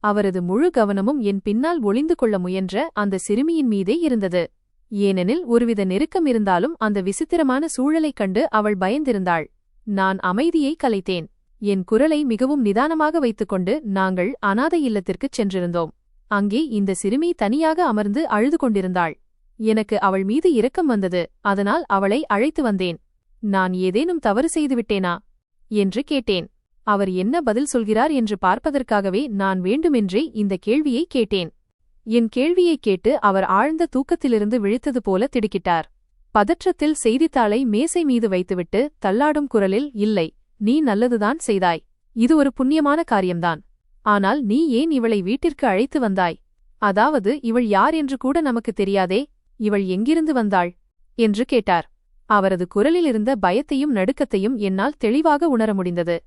அவரது முழு கவனமும் என் பின்னால் ஒளிந்து கொள்ள முயன்ற அந்த சிறுமியின் மீதே இருந்தது. ஏனெனில் ஒருவித நெருக்கம் இருந்தாலும் அந்த விசித்திரமான சூழலைக் கண்டு அவள் பயந்திருந்தாள். நான் அமைதியை கலைத்தேன். என் குரலை மிகவும் நிதானமாக வைத்துக்கொண்டு நாங்கள் அனாதை இல்லத்திற்குச் சென்றிருந்தோம். அங்கே இந்த சிறுமி தனியாக அமர்ந்து அழுது கொண்டிருந்தாள். எனக்கு அவள் மீது இரக்கம் வந்தது. அதனால் அவளை அழைத்து வந்தேன். நான் ஏதேனும் தவறு செய்துவிட்டேனா என்று கேட்டேன். அவர் என்ன பதில் சொல்கிறார் என்று பார்ப்பதற்காகவே நான் வேண்டுமென்றே இந்த கேள்வியை கேட்டேன். என் கேள்வியைக் கேட்டு அவர் ஆழ்ந்த தூக்கத்திலிருந்து விழித்தது போல திடுக்கிட்டார். பதற்றத்தில் செய்தித்தாளை மேசை மீது வைத்துவிட்டு தள்ளாடும் குரலில், இல்லை, நீ நல்லதுதான் செய்தாய். இது ஒரு புண்ணியமான காரியம்தான். ஆனால் நீ ஏன் இவளை வீட்டிற்கு அழைத்து வந்தாய்? அதாவது இவள் யார் என்று கூட நமக்கு தெரியாதே. இவள் எங்கிருந்து வந்தாள் என்று கேட்டார். அவரது குரலிலிருந்த பயத்தையும் நடுக்கத்தையும் என்னால் தெளிவாக உணர முடிந்தது.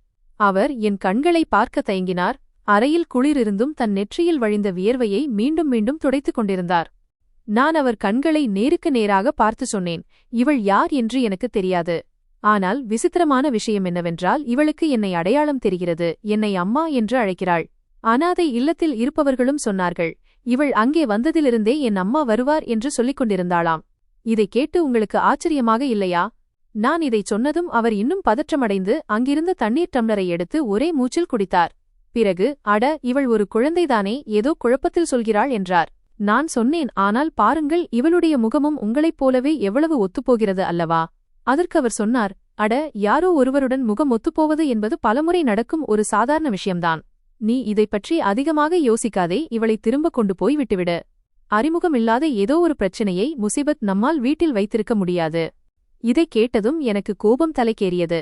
அவர் என் கண்களை பார்க்க தயங்கினார். அறையில் குளிரிருந்தும் தன் நெற்றியில் வழிந்த வியர்வையை மீண்டும் மீண்டும் துடைத்துக் கொண்டிருந்தார். நான் அவர் கண்களை நேருக்கு நேராக பார்த்து சொன்னேன், இவள் யார் என்று எனக்கு தெரியாது. ஆனால் விசித்திரமான விஷயம் என்னவென்றால், இவளுக்கு என்னை அடையாளம் தெரிகிறது. என்னை அம்மா என்று அழைக்கிறாள். அனாதை இல்லத்தில் இருப்பவர்களும் சொன்னார்கள், இவள் அங்கே வந்ததிலிருந்தே என் அம்மா வருவார் என்று சொல்லிக் கொண்டிருந்தாளாம். இதைக் கேட்டு உங்களுக்கு ஆச்சரியமாக இல்லையா? நான் இதைச் சொன்னதும் அவர் இன்னும் பதற்றமடைந்து அங்கிருந்த தண்ணீர் டம்ளரை எடுத்து ஒரே மூச்சில் குடித்தார். பிறகு, அட, இவள் ஒரு குழந்தைதானே, ஏதோ குழப்பத்தில் சொல்கிறாள் என்றார். நான் சொன்னேன், ஆனால் பாருங்கள், இவளுடைய முகமும் உங்களைப் போலவே எவ்வளவு ஒத்துப்போகிறது அல்லவா? அதற்கு அவர் சொன்னார், அட, யாரோ ஒருவருடன் முகம் ஒத்துப்போவது என்பது பலமுறை நடக்கும் ஒரு சாதாரண விஷயம்தான். நீ இதைப் பற்றி அதிகமாக யோசிக்காதே. இவளை திரும்ப கொண்டு போய் விட்டுவிடு. அறிமுகமில்லாத ஏதோ ஒரு பிரச்சனையை முசிபத் நம்மால் வீட்டில் வைத்திருக்க முடியாது. இதைக் கேட்டதும் எனக்கு கோபம் தலைக்கேறியது.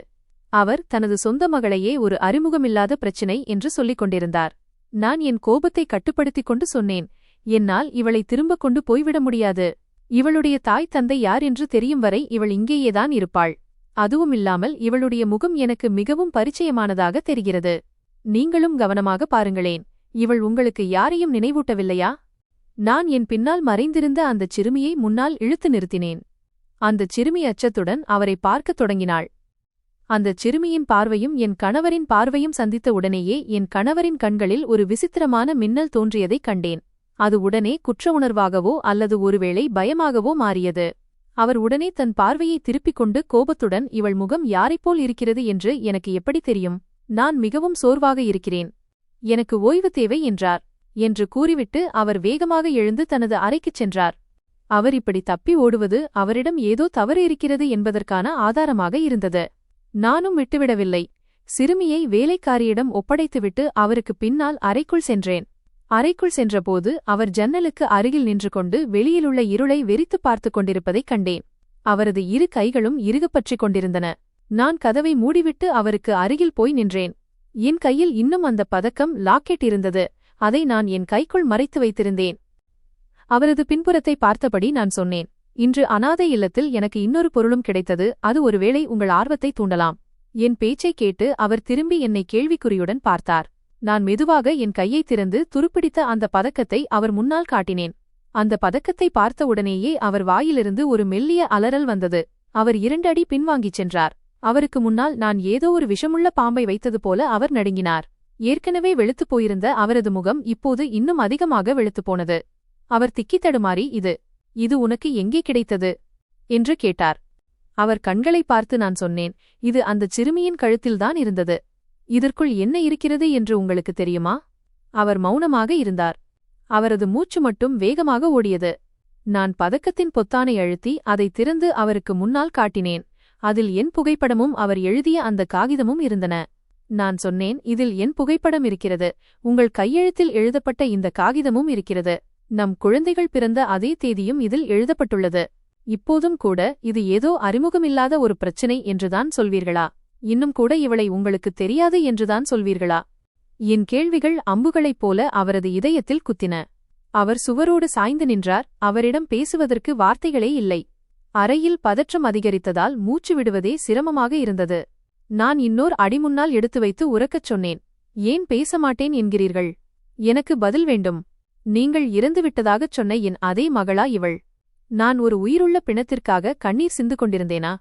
அவர் தனது சொந்த மகளையே ஒரு அறிமுகமில்லாத பிரச்சினை என்று சொல்லிக் கொண்டிருந்தார். நான் என் கோபத்தை கட்டுப்படுத்திக் கொண்டு சொன்னேன், என்னால் இவளை திரும்ப கொண்டு போய்விட முடியாது. இவளுடைய தாய் தந்தை யார் என்று தெரியும் வரை இவள் இங்கேயேதான் இருப்பாள். அதுவுமில்லாமல் இவளுடைய முகம் எனக்கு மிகவும் பரிச்சயமானதாக தெரிகிறது. நீங்களும் கவனமாக பாருங்களேன். இவள் உங்களுக்கு யாரையும் நினைவூட்டவில்லையா? நான் என் பின்னால் மறைந்திருந்த அந்தச் சிறுமியை முன்னால் இழுத்து நிறுத்தினேன். அந்தச் சிறுமி அச்சத்துடன் அவரை பார்க்கத் தொடங்கினாள். அந்தச் சிறுமியின் பார்வையும் என் கணவரின் பார்வையும் சந்தித்த உடனேயே என் கணவரின் கண்களில் ஒரு விசித்திரமான மின்னல் தோன்றியதைக் கண்டேன். அது உடனே குற்ற உணர்வாகவோ அல்லது ஒருவேளை பயமாகவோ மாறியது. அவர் உடனே தன் பார்வையை திருப்பிக் கொண்டு கோபத்துடன், இவள் முகம் யாரைப்போல் இருக்கிறது என்று எனக்கு எப்படி தெரியும்? நான் மிகவும் சோர்வாக இருக்கிறேன். எனக்கு ஓய்வு தேவை என்றார். என்று கூறிவிட்டு அவர் வேகமாக எழுந்து தனது அறைக்குச் சென்றார். அவர் இப்படி தப்பி ஓடுவது அவரிடம் ஏதோ தவறு இருக்கிறது என்பதற்கான ஆதாரமாக இருந்தது. நானும் விட்டுவிடவில்லை. சிறுமியை வேலைக்காரியிடம் ஒப்படைத்துவிட்டு அவருக்கு பின்னால் அறைக்குள் சென்றேன். அறைக்குள் சென்றபோது அவர் ஜன்னலுக்கு அருகில் நின்று கொண்டு வெளியிலுள்ள இருளை வெறித்துப் பார்த்துக் கொண்டிருப்பதைக் கண்டேன். அவரது இரு கைகளும் இறுகப் பற்றிக் கொண்டிருந்தன. நான் கதவை மூடிவிட்டு அவருக்கு அருகில் போய் நின்றேன். என் கையில் இன்னும் அந்த பதக்கம் லாக்கெட் இருந்தது. அதை நான் என் கைக்குள் மறைத்து வைத்திருந்தேன். அவரது பின்புறத்தை பார்த்தபடி நான் சொன்னேன், இன்று அனாதை இல்லத்தில் எனக்கு இன்னொரு பொருளும் கிடைத்தது. அது ஒருவேளை உங்கள் ஆர்வத்தை தூண்டலாம். என் பேச்சைக் கேட்டு அவர் திரும்பி என்னை கேள்விக்குறியுடன் பார்த்தார். நான் மெதுவாக என் கையைத் திறந்து துருப்பிடித்த அந்த பதக்கத்தை அவர் முன்னால் காட்டினேன். அந்த பதக்கத்தை பார்த்தவுடனேயே அவர் வாயிலிருந்து ஒரு மெல்லிய அலறல் வந்தது. அவர் 2 அடி பின்வாங்கிச் சென்றார். அவருக்கு முன்னால் நான் ஏதோ ஒரு விஷமுள்ள பாம்பை வைத்தது போல அவர் நடுங்கினார். ஏற்கனவே வெளுத்துப் போயிருந்த அவரது முகம் இப்போது இன்னும் அதிகமாக வெளுத்துப் போனது. அவர் திக்கித் தடுமாறி, இது உனக்கு எங்கே கிடைத்தது என்று கேட்டார். அவர் கண்களை பார்த்து நான் சொன்னேன், இது அந்தச் சிறுமியின் கழுத்தில்தான் இருந்தது. இதற்குள் என்ன இருக்கிறது என்று உங்களுக்கு தெரியுமா? அவர் மௌனமாக இருந்தார். அவரது மூச்சு மட்டும் வேகமாக ஓடியது. நான் பதக்கத்தின் பொத்தானை அழுத்தி அதை திறந்து அவருக்கு முன்னால் காட்டினேன். அதில் என் புகைப்படமும் அவர் எழுதிய அந்த காகிதமும் இருந்தன. நான் சொன்னேன், இதில் என் புகைப்படம் இருக்கிறது. உங்கள் கையெழுத்தில் எழுதப்பட்ட இந்த காகிதமும் இருக்கிறது. நம் குழந்தைகள் பிறந்த அதே தேதியும் இதில் எழுதப்பட்டுள்ளது. இப்போதும் கூட இது ஏதோ அறிமுகமில்லாத ஒரு பிரச்சினை என்றுதான் சொல்வீர்களா இன்னும் கூட இவளை உங்களுக்கு தெரியாது என்றுதான் சொல்வீர்களா? என் கேள்விகள் அம்புகளைப் போல அவரது இதயத்தில் குத்தின. அவர் சுவரோடு சாய்ந்து நின்றார். அவரிடம் பேசுவதற்கு வார்த்தைகளே இல்லை. அறையில் பதற்றம் அதிகரித்ததால் மூச்சு விடுவதே சிரமமாக இருந்தது. நான் இன்னோர் அடிமுன்னால் எடுத்து வைத்து உரக்கச் சொன்னேன். ஏன் பேச மாட்டேன் என்கிறீர்கள்? எனக்கு பதில் வேண்டும். நீங்கள் இறந்துவிட்டதாகச் சொன்ன என் அதே மகளா இவள்? நான் ஒரு உயிருள்ள பிணத்திற்காக கண்ணீர் சிந்து கொண்டிருந்தேனா?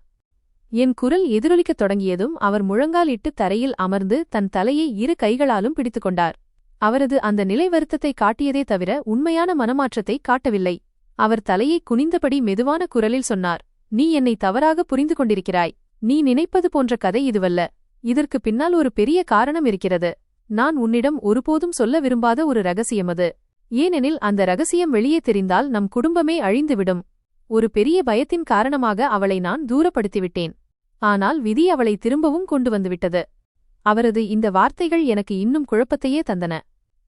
என் குரல் எதிரொலிக்கத் தொடங்கியதும் அவர் முழங்கால் இட்டு தரையில் அமர்ந்து தன் தலையை இரு கைகளாலும் பிடித்துக்கொண்டார். அவரது அந்த நிலை வருத்தத்தை காட்டியதே தவிர உண்மையான மனமாற்றத்தை காட்டவில்லை. அவர் தலையை குனிந்தபடி மெதுவான குரலில் சொன்னார், நீ என்னை தவறாக புரிந்து கொண்டிருக்கிறாய். நீ நினைப்பது போன்ற கதை இதுவல்ல. இதற்கு பின்னால் ஒரு பெரிய காரணம் இருக்கிறது. நான் உன்னிடம் ஒருபோதும் சொல்ல விரும்பாத ஒரு ரகசியம் அது. ஏனெனில் அந்த ரகசியம் வெளியே தெரிந்தால் நம் குடும்பமே அழிந்துவிடும். ஒரு பெரிய பயத்தின் காரணமாக அவளை நான் தூரப்படுத்திவிட்டேன். ஆனால் விதி அவளை திரும்பவும் கொண்டு வந்துவிட்டது. அவரது இந்த வார்த்தைகள் எனக்கு இன்னும் குழப்பத்தையே தந்தன.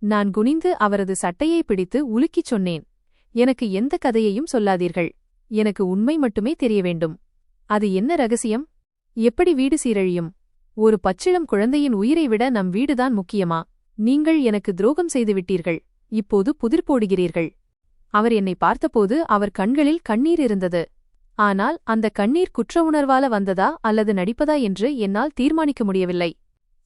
நான் குனிந்து அவரது சட்டையை பிடித்து உலுக்கிச் சொன்னேன், எனக்கு எந்த கதையையும் சொல்லாதீர்கள். எனக்கு உண்மை மட்டுமே தெரிய வேண்டும். அது என்ன ரகசியம்? எப்படி வீடு சீரழியும்? ஒரு பச்சிளம் குழந்தையின் உயிரை விட நம் வீடுதான் முக்கியமா? நீங்கள் எனக்கு துரோகம் செய்துவிட்டீர்கள். இப்போது புதிர் போடுகிறீர்கள். அவர் என்னை பார்த்தபோது அவர் கண்களில் கண்ணீர் இருந்தது. ஆனால் அந்த கண்ணீர் குற்ற உணர்வால வந்ததா அல்லது நடிப்பதா என்று என்னால் தீர்மானிக்க முடியவில்லை.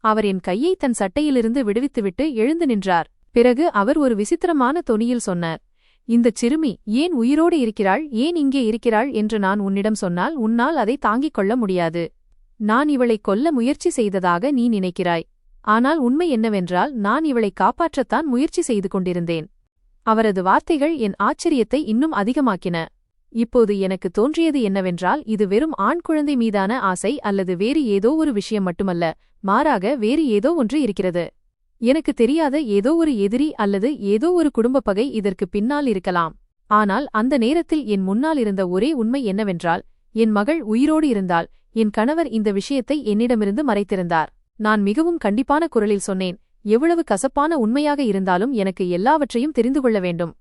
அவர் என் கையை தன் சட்டையிலிருந்து விடுவித்துவிட்டு எழுந்து நின்றார். பிறகு அவர் ஒரு விசித்திரமான தொனியில் சொன்னார், இந்தச் சிறுமி ஏன் உயிரோடு இருக்கிறாள், ஏன் இங்கே இருக்கிறாள் என்று நான் உன்னிடம் சொன்னால் உன்னால் அதை தாங்கிக் கொள்ள முடியாது. நான் இவளை கொல்ல முயற்சி செய்ததாக நீ நினைக்கிறாய். ஆனால் உண்மை என்னவென்றால் நான் இவளை காப்பாற்றத்தான் முயற்சி செய்து கொண்டிருந்தேன். அவரது வார்த்தைகள் என் ஆச்சரியத்தை இன்னும் அதிகமாக்கின. இப்போது எனக்கு தோன்றியது என்னவென்றால் இது வெறும் ஆண் குழந்தை மீதான ஆசை அல்லது வேறு ஏதோ ஒரு விஷயம் மட்டுமல்ல, மாறாக வேறு ஏதோ ஒன்று இருக்கிறது. எனக்கு தெரியாத ஏதோ ஒரு எதிரி அல்லது ஏதோ ஒரு குடும்பப் பகை இதற்கு பின்னால் இருக்கலாம். ஆனால் அந்த நேரத்தில் என் முன்னால் இருந்த ஒரே உண்மை என்னவென்றால், என் மகள் உயிரோடு இருந்தால் என் கணவர் இந்த விஷயத்தை என்னிடமிருந்து மறைத்திருந்தார். நான் மிகவும் கண்டிப்பான குரலில் சொன்னேன், எவ்வளவு கசப்பான உண்மையாக இருந்தாலும் எனக்கு எல்லாவற்றையும் தெரிந்து கொள்ள வேண்டும்.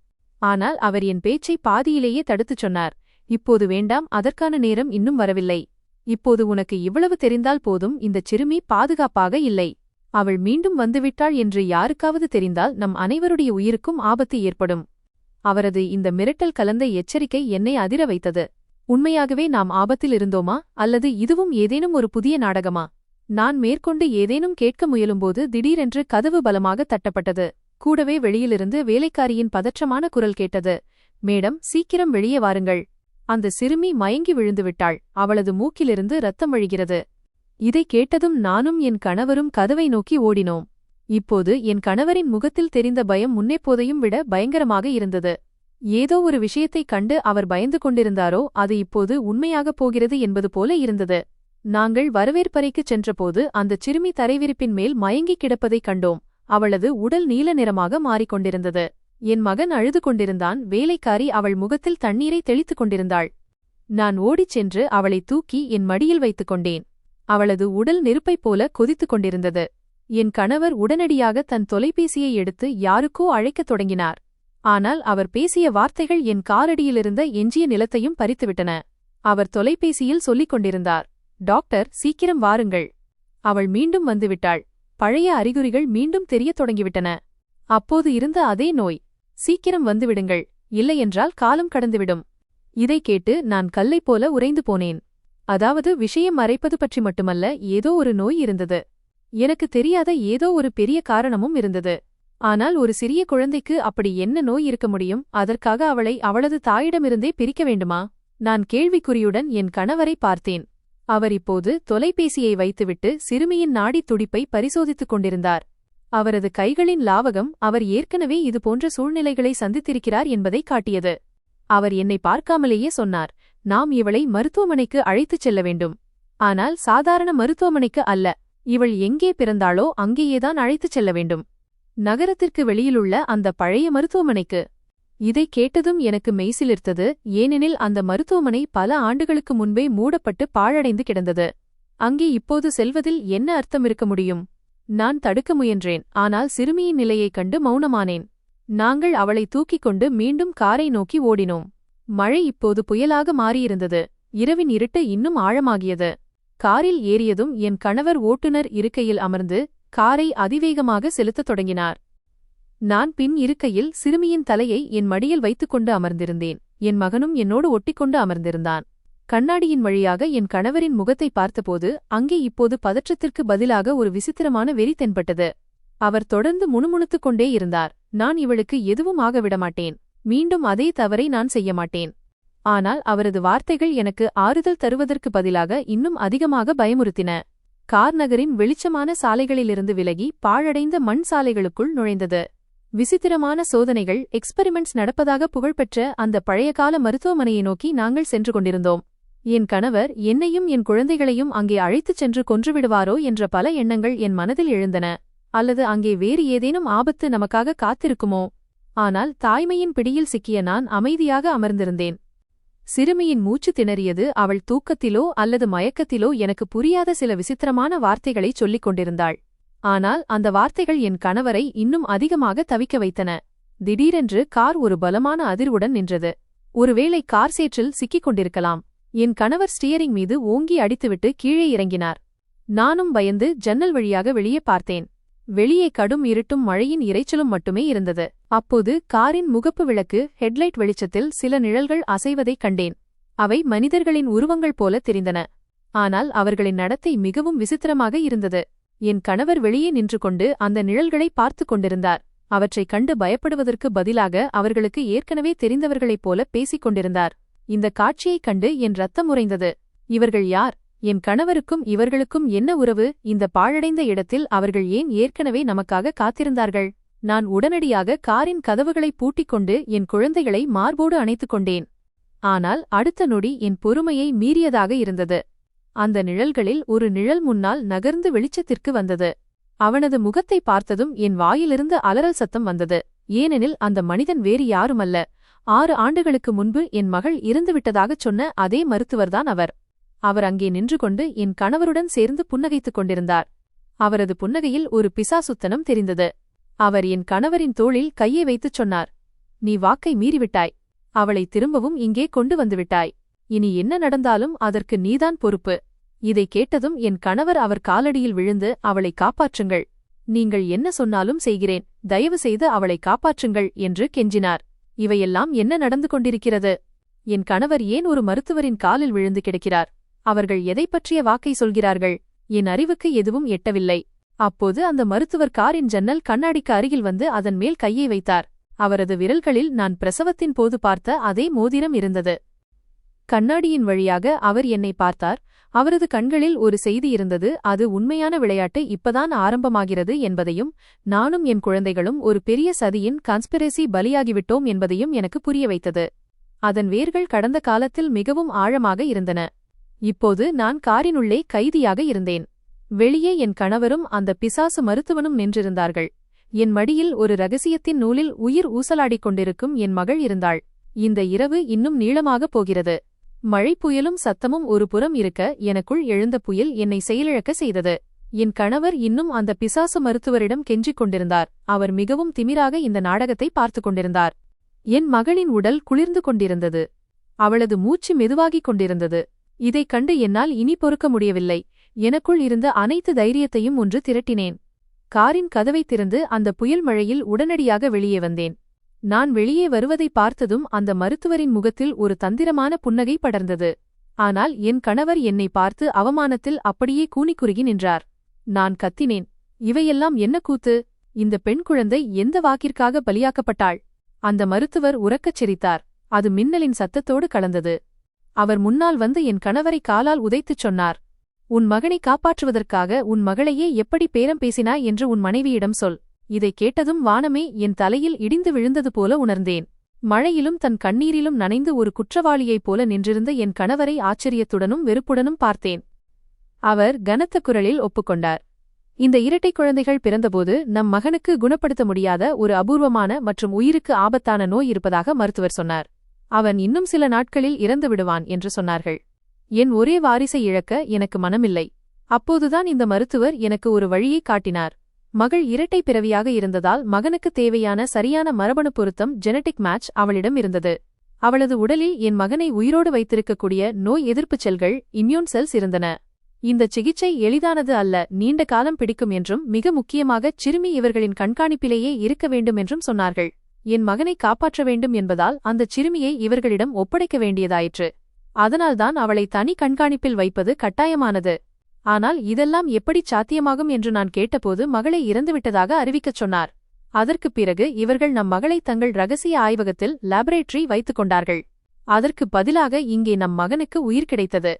ஆனால் அவர் என் பேச்சை பாதியிலேயே தடுத்துச் சொன்னார், இப்போது வேண்டாம், அதற்கான நேரம் இன்னும் வரவில்லை. இப்போது உனக்கு இவ்வளவு தெரிந்தால் போதும். இந்தச் சிறுமி பாதுகாப்பாக இல்லை. அவள் மீண்டும் வந்துவிட்டாள் என்று யாருக்காவது தெரிந்தால் நம் அனைவருடைய உயிருக்கும் ஆபத்து ஏற்படும். அவரது இந்த மிரட்டல் கலந்த எச்சரிக்கை என்னை அதிர வைத்தது. உண்மையாகவே நாம் ஆபத்தில் இருந்தோமா அல்லது இதுவும் ஏதேனும் ஒரு புதிய நாடகமா? நான் மேற்கொண்டு ஏதேனும் கேட்க முயலும்போது திடீரென்று கதவு பலமாக தட்டப்பட்டது. கூடவே வெளியிலிருந்து வேலைக்காரியின் பதற்றமான குரல் கேட்டது, மேடம், சீக்கிரம் வெளியே வாருங்கள். அந்த சிறுமி மயங்கி விழுந்துவிட்டாள். அவளது மூக்கிலிருந்து இரத்தம் வழிகிறது. இதை கேட்டதும் நானும் என் கணவரும் கதவை நோக்கி ஓடினோம். இப்போது என் கணவரின் முகத்தில் தெரிந்த பயம் முன்னெப்போதையும் விட பயங்கரமாக இருந்தது. ஏதோ ஒரு விஷயத்தைக் கண்டு அவர் பயந்து கொண்டிருந்தாரோ அது இப்போது உண்மையாகப் போகிறது என்பது போல இருந்தது. நாங்கள் வரவேற்பறைக்குச் சென்றபோது அந்தச் சிறுமி தரைவிரிப்பின் மேல் மயங்கிக் கிடப்பதைக் கண்டோம். அவளது உடல் நீல நிறமாக மாறிக்கொண்டிருந்தது. என் மகன் அழுது கொண்டிருந்தான். வேலைக்காரி அவள் முகத்தில் தண்ணீரை தெளித்துக் கொண்டிருந்தாள். நான் ஓடிச் சென்று அவளை தூக்கி என் மடியில் வைத்துக் கொண்டேன். அவளது உடல் நெருப்பைப் போல கொதித்துக் கொண்டிருந்தது. என் கணவர் உடனடியாக தன் தொலைபேசியை எடுத்து யாருக்கோ அழைக்கத் தொடங்கினார். ஆனால் அவர் பேசிய வார்த்தைகள் என் காலடியிலிருந்த எஞ்சிய நிலத்தையும் பறித்துவிட்டன. அவர் தொலைபேசியில் சொல்லிக் கொண்டிருந்தார், டாக்டர், சீக்கிரம் வாருங்கள். அவள் மீண்டும் வந்துவிட்டாள். பழைய அறிகுறிகள் மீண்டும் தெரியத் தொடங்கிவிட்டன. அப்போது இருந்த அதே நோய். சீக்கிரம் வந்துவிடுங்கள், இல்லையென்றால் காலம் கடந்துவிடும். இதை கேட்டு நான் கல்லைப் போல உறைந்து போனேன். அதாவது விஷயம் மறைப்பது பற்றி மட்டுமல்ல, ஏதோ ஒரு நோய் இருந்தது. எனக்கு தெரியாத ஏதோ ஒரு பெரிய காரணமும் இருந்தது. ஆனால் ஒரு சிறிய குழந்தைக்கு அப்படி என்ன நோய் இருக்க முடியும்? அதற்காக அவளை அவளது தாயிடமிருந்தே பிரிக்க வேண்டுமா? நான் கேள்விக்குறியுடன் என் கணவரை பார்த்தேன். அவர் இப்போது தொலைபேசியை வைத்துவிட்டு சிறுமியின் நாடித் துடிப்பை பரிசோதித்துக் கொண்டிருந்தார். அவரது கைகளின் லாவகம் அவர் ஏற்கனவே இதுபோன்ற சூழ்நிலைகளை சந்தித்திருக்கிறார் என்பதை காட்டியது. அவர் என்னை பார்க்காமலேயே சொன்னார், நாம் இவளை மருத்துவமனைக்கு அழைத்துச் செல்ல வேண்டும். ஆனால் சாதாரண மருத்துவமனைக்கு அல்ல, இவள் எங்கே பிறந்தாளோ அங்கேயேதான் அழைத்துச் செல்ல வேண்டும். நகரத்திற்கு வெளியிலுள்ள அந்த பழைய மருத்துவமனைக்கு. இதைக் கேட்டதும் எனக்கு மெய்சிலிர்த்தது. ஏனெனில் அந்த மருத்துவமனை பல ஆண்டுகளுக்கு முன்பே மூடப்பட்டு பாழடைந்து கிடந்தது. அங்கே இப்போது செல்வதில் என்ன அர்த்தம் இருக்க முடியும்? நான் தடுக்க முயன்றேன், ஆனால் சிறுமியின் நிலையைக் கண்டு மௌனமானேன். நாங்கள் அவளை தூக்கிக் கொண்டு மீண்டும் காரை நோக்கி ஓடினோம். மழை இப்போது புயலாக மாறியிருந்தது. இரவின் இருட்டு இன்னும் ஆழமாகியது. காரில் ஏறியதும் என் கணவர் ஓட்டுநர் இருக்கையில் அமர்ந்து காரை அதிவேகமாக செலுத்தத் தொடங்கினார். நான் பின் இருக்கையில் சிறுமியின் தலையை என் மடியில் வைத்துக்கொண்டு அமர்ந்திருந்தேன். என் மகனும் என்னோடு ஒட்டிக்கொண்டு அமர்ந்திருந்தான். கண்ணாடியின் வழியாக என் கணவரின் முகத்தை பார்த்தபோது அங்கே இப்போது பதற்றத்திற்கு பதிலாக ஒரு விசித்திரமான வெறி தென்பட்டது. அவர் தொடர்ந்து முணுமுணுத்துக் கொண்டே இருந்தார். நான் இவளுக்கு எதுவும் ஆக விடமாட்டேன். மீண்டும் அதே தவறை நான் செய்ய மாட்டேன். ஆனால் அவரது வார்த்தைகள் எனக்கு ஆறுதல் தருவதற்கு பதிலாக இன்னும் அதிகமாக பயமுறுத்தின. கார் நகரின் வெளிச்சமான சாலைகளிலிருந்து விலகி பாழடைந்த மண் சாலைகளுக்குள் நுழைந்தது. விசித்திரமான சோதனைகள், எக்ஸ்பெரிமெண்ட்ஸ் நடப்பதாக புகழ்பெற்ற அந்த பழையகால மருத்துவமனையை நோக்கி நாங்கள் சென்று கொண்டிருந்தோம். என் கணவர் என்னையும் என் குழந்தைகளையும் அங்கே அழைத்துச் சென்று கொன்றுவிடுவாரோ என்ற பல எண்ணங்கள் என் மனதில் எழுந்தன. அல்லது அங்கே வேறு ஏதேனும் ஆபத்து நமக்காக காத்திருக்குமோ? ஆனால் தாய்மையின் பிடியில் சிக்கிய நான் அமைதியாக அமர்ந்திருந்தேன். சிறுமியின் மூச்சு திணறியது. அவள் தூக்கத்திலோ அல்லது மயக்கத்திலோ எனக்கு புரியாத சில விசித்திரமான வார்த்தைகளைச் சொல்லிக் கொண்டிருந்தாள். ஆனால் அந்த வார்த்தைகள் என் கணவரை இன்னும் அதிகமாக தவிக்க வைத்தன. திடீரென்று கார் ஒரு பலமான அதிர்வுடன் நின்றது. ஒருவேளை கார் சேற்றில் சிக்கிக் கொண்டிருக்கலாம். என் கணவர் ஸ்டியரிங் மீது ஓங்கி அடித்துவிட்டு கீழே இறங்கினார். நானும் பயந்து ஜன்னல் வழியாக வெளியே பார்த்தேன். வெளியே கடும் இருட்டும் மழையின் இரைச்சலும் மட்டுமே இருந்தது. அப்போது காரின் முகப்பு விளக்கு ஹெட்லைட் வெளிச்சத்தில் சில நிழல்கள் அசைவதைக் கண்டேன். அவை மனிதர்களின் உருவங்கள் போல தெரிந்தன. ஆனால் அவர்களின் நடத்தை மிகவும் விசித்திரமாக இருந்தது. என் கணவர் வெளியே நின்று கொண்டு அந்த நிழல்களை பார்த்து கொண்டிருந்தார். அவற்றைக் கண்டு பயப்படுவதற்கு பதிலாக அவர்களுக்கு ஏற்கனவே தெரிந்தவர்களைப் போல பேசிக் கொண்டிருந்தார். இந்த காட்சியைக் கண்டு என் ரத்தம் உறைந்தது. இவர்கள் யார்? என் கணவருக்கும் இவர்களுக்கும் என்ன உறவு? இந்த பாழடைந்த இடத்தில் அவர்கள் ஏன் ஏற்கனவே நமக்காக காத்திருந்தார்கள்? நான் உடனடியாக காரின் கதவுகளை பூட்டிக் கொண்டு என் குழந்தைகளை மார்போடு அணைத்துக் கொண்டேன். ஆனால் அடுத்த நொடி என் பொறுமையை மீறியதாக இருந்தது. அந்த நிழல்களில் ஒரு நிழல் முன்னால் நகர்ந்து வெளிச்சத்திற்கு வந்தது. அவனது முகத்தை பார்த்ததும் என் வாயிலிருந்து அலறல் சத்தம் வந்தது. ஏனெனில் அந்த மனிதன் வேறு யாருமல்ல, 6 ஆண்டுகளுக்கு முன்பு என் மகள் இறந்துவிட்டதாகச் சொன்ன அதே மருத்துவர்தான் அவர். அவர் அங்கே நின்று கொண்டு என் கணவருடன் சேர்ந்து புன்னகைத்துக் கொண்டிருந்தார். அவரது புன்னகையில் ஒரு பிசாசுத்தனம் தெரிந்தது. அவர் என் கணவரின் தோளில் கையை வைத்துச் சொன்னார், "நீ வாக்கை மீறிவிட்டாய். அவளை திரும்பவும் இங்கே கொண்டு வந்துவிட்டாய். இனி என்ன நடந்தாலும் அதற்கு நீதான் பொறுப்பு." இதை கேட்டதும் என் கணவர் அவர் காலடியில் விழுந்து, "அவளை காப்பாற்றுங்கள். நீங்கள் என்ன சொன்னாலும் செய்கிறேன். தயவு செய்து அவளை காப்பாற்றுங்கள்" என்று கெஞ்சினார். இவையெல்லாம் என்ன நடந்து கொண்டிருக்கிறது? என் கணவர் ஏன் ஒரு மருத்துவரின் காலில் விழுந்து கிடக்கிறார்? அவர்கள் எதைப் பற்றிய வாக்கை சொல்கிறார்கள்? என் அறிவுக்கு எதுவும் எட்டவில்லை. அப்போது அந்த மருத்துவர் காரின் ஜன்னல் கண்ணாடிக்கு அருகில் வந்து அதன் மேல் கையை வைத்தார். அவரது விரல்களில் நான் பிரசவத்தின் போது பார்த்த அதே மோதிரம் இருந்தது. கண்ணாடியின் வழியாக அவர் என்னை பார்த்தார். அவரது கண்களில் ஒரு செய்தி இருந்தது. அது உண்மையான விளையாட்டு இப்பதான் ஆரம்பமாகிறது என்பதையும், நானும் என் குழந்தைகளும் ஒரு பெரிய சதியின் கான்ஸ்பிரசி பலியாகிவிட்டோம் என்பதையும் எனக்கு புரிய வைத்தது. அதன் வேர்கள் கடந்த காலத்தில் மிகவும் ஆழமாக இருந்தன. இப்போது நான் காரினுள்ளே கைதியாக இருந்தேன். வெளியே என் கணவரும் அந்த பிசாசு மருத்துவனும் நின்றிருந்தார்கள். என் மடியில் ஒரு இரகசியத்தின் நூலில் உயிர் ஊசலாடிக் கொண்டிருக்கும் என் மகள் இருந்தாள். இந்த இரவு இன்னும் நீளமாகப் போகிறது. மழை புயலும் சத்தமும் ஒரு புறம் இருக்க, எனக்குள் எழுந்த புயல் என்னை செயலிழக்க செய்தது. என் கணவர் இன்னும் அந்த பிசாசு மருத்துவரிடம் கெஞ்சிக் கொண்டிருந்தார். அவர் மிகவும் திமிராக இந்த நாடகத்தை பார்த்துக் கொண்டிருந்தார். என் மகளின் உடல் குளிர்ந்து கொண்டிருந்தது. அவளது மூச்சு மெதுவாகிக் கொண்டிருந்தது. இதைக் கண்டு என்னால் இனி பொறுக்க முடியவில்லை. எனக்குள் இருந்த அனைத்து தைரியத்தையும் ஒன்று திரட்டினேன். காரின் கதவைத் திறந்து அந்த புயல் மழையில் உடனடியாக வெளியே வந்தேன். நான் வெளியே வருவதை பார்த்ததும் அந்த மருத்துவரின் முகத்தில் ஒரு தந்திரமான புன்னகை படர்ந்தது. ஆனால் என் கணவர் என்னை பார்த்து அவமானத்தில் அப்படியே கூனிக்குறுகி நின்றார். நான் கத்தினேன், "இவையெல்லாம் என்ன கூத்து? இந்த பெண் குழந்தை எந்த வாக்கிற்காக பலியாக்கப்பட்டாள்?" அந்த மருத்துவர் உரக்கச் சிரித்தார். அது மின்னலின் சத்தத்தோடு கலந்தது. அவர் முன்னால் வந்து என் கணவரை காலால் உதைத்துச் சொன்னார், "உன் மகனை காப்பாற்றுவதற்காக உன் மகளையே எப்படி பேரம் பேசினாய் என்று உன் மனைவியிடம் சொல்." இதைக் கேட்டதும் வானமே என் தலையில் இடிந்து விழுந்தது போல உணர்ந்தேன். மழையிலும் தன் கண்ணீரிலும் நனைந்து ஒரு குற்றவாளியைப் போல நின்றிருந்த என் கணவரை ஆச்சரியத்துடனும் வெறுப்புடனும் பார்த்தேன். அவர் கனத்த குரலில் ஒப்புக்கொண்டார். "இந்த இரட்டைக் குழந்தைகள் பிறந்தபோது நம் மகனுக்கு குணப்படுத்த முடியாத ஒரு அபூர்வமான மற்றும் உயிருக்கு ஆபத்தான நோய் இருப்பதாக மருத்துவர் சொன்னார். அவன் இன்னும் சில நாட்களில் இறந்து விடுவான் என்று சொன்னார்கள். என் ஒரே வாரிசை இழக்க எனக்கு மனமில்லை. அப்போதுதான் இந்த மருத்துவர் எனக்கு ஒரு வழியைக் காட்டினார். மகள் இரட்டை பிறவியாக இருந்ததால் மகனுக்கு தேவையான சரியான மரபணு பொருத்தம், ஜெனடிக் மேட்ச் அவளிடம் இருந்தது. அவளது உடலில் என் மகனை உயிரோடு வைத்திருக்கக்கூடிய நோய் எதிர்ப்புச் செல்கள், இம்யூன் செல்ஸ் இருந்தன. இந்த சிகிச்சை எளிதானது அல்ல, நீண்ட காலம் பிடிக்கும் என்றும் மிக முக்கியமாக சிறுமி இவர்களின் கண்காணிப்பிலேயே இருக்க வேண்டும் என்றும் சொன்னார்கள். என் மகனை காப்பாற்ற வேண்டும் என்பதால் அந்த சிறுமியை இவர்களிடம் ஒப்படைக்க வேண்டியதாயிற்று. அதனால்தான் அவளை தனி கண்காணிப்பில் வைப்பது கட்டாயமானது. ஆனால் இதெல்லாம் எப்படி சாத்தியமாகும் என்று நான் கேட்டபோது மகளை இறந்துவிட்டதாக அறிவிக்கச் சொன்னார். அதற்குப் பிறகு இவர்கள் நம் மகளை தங்கள் ரகசிய ஆய்வகத்தில் லேபரேட்டரி வைத்துக் கொண்டார்கள். அதற்கு பதிலாக இங்கே நம் மகனுக்கு உயிர் கிடைத்தது.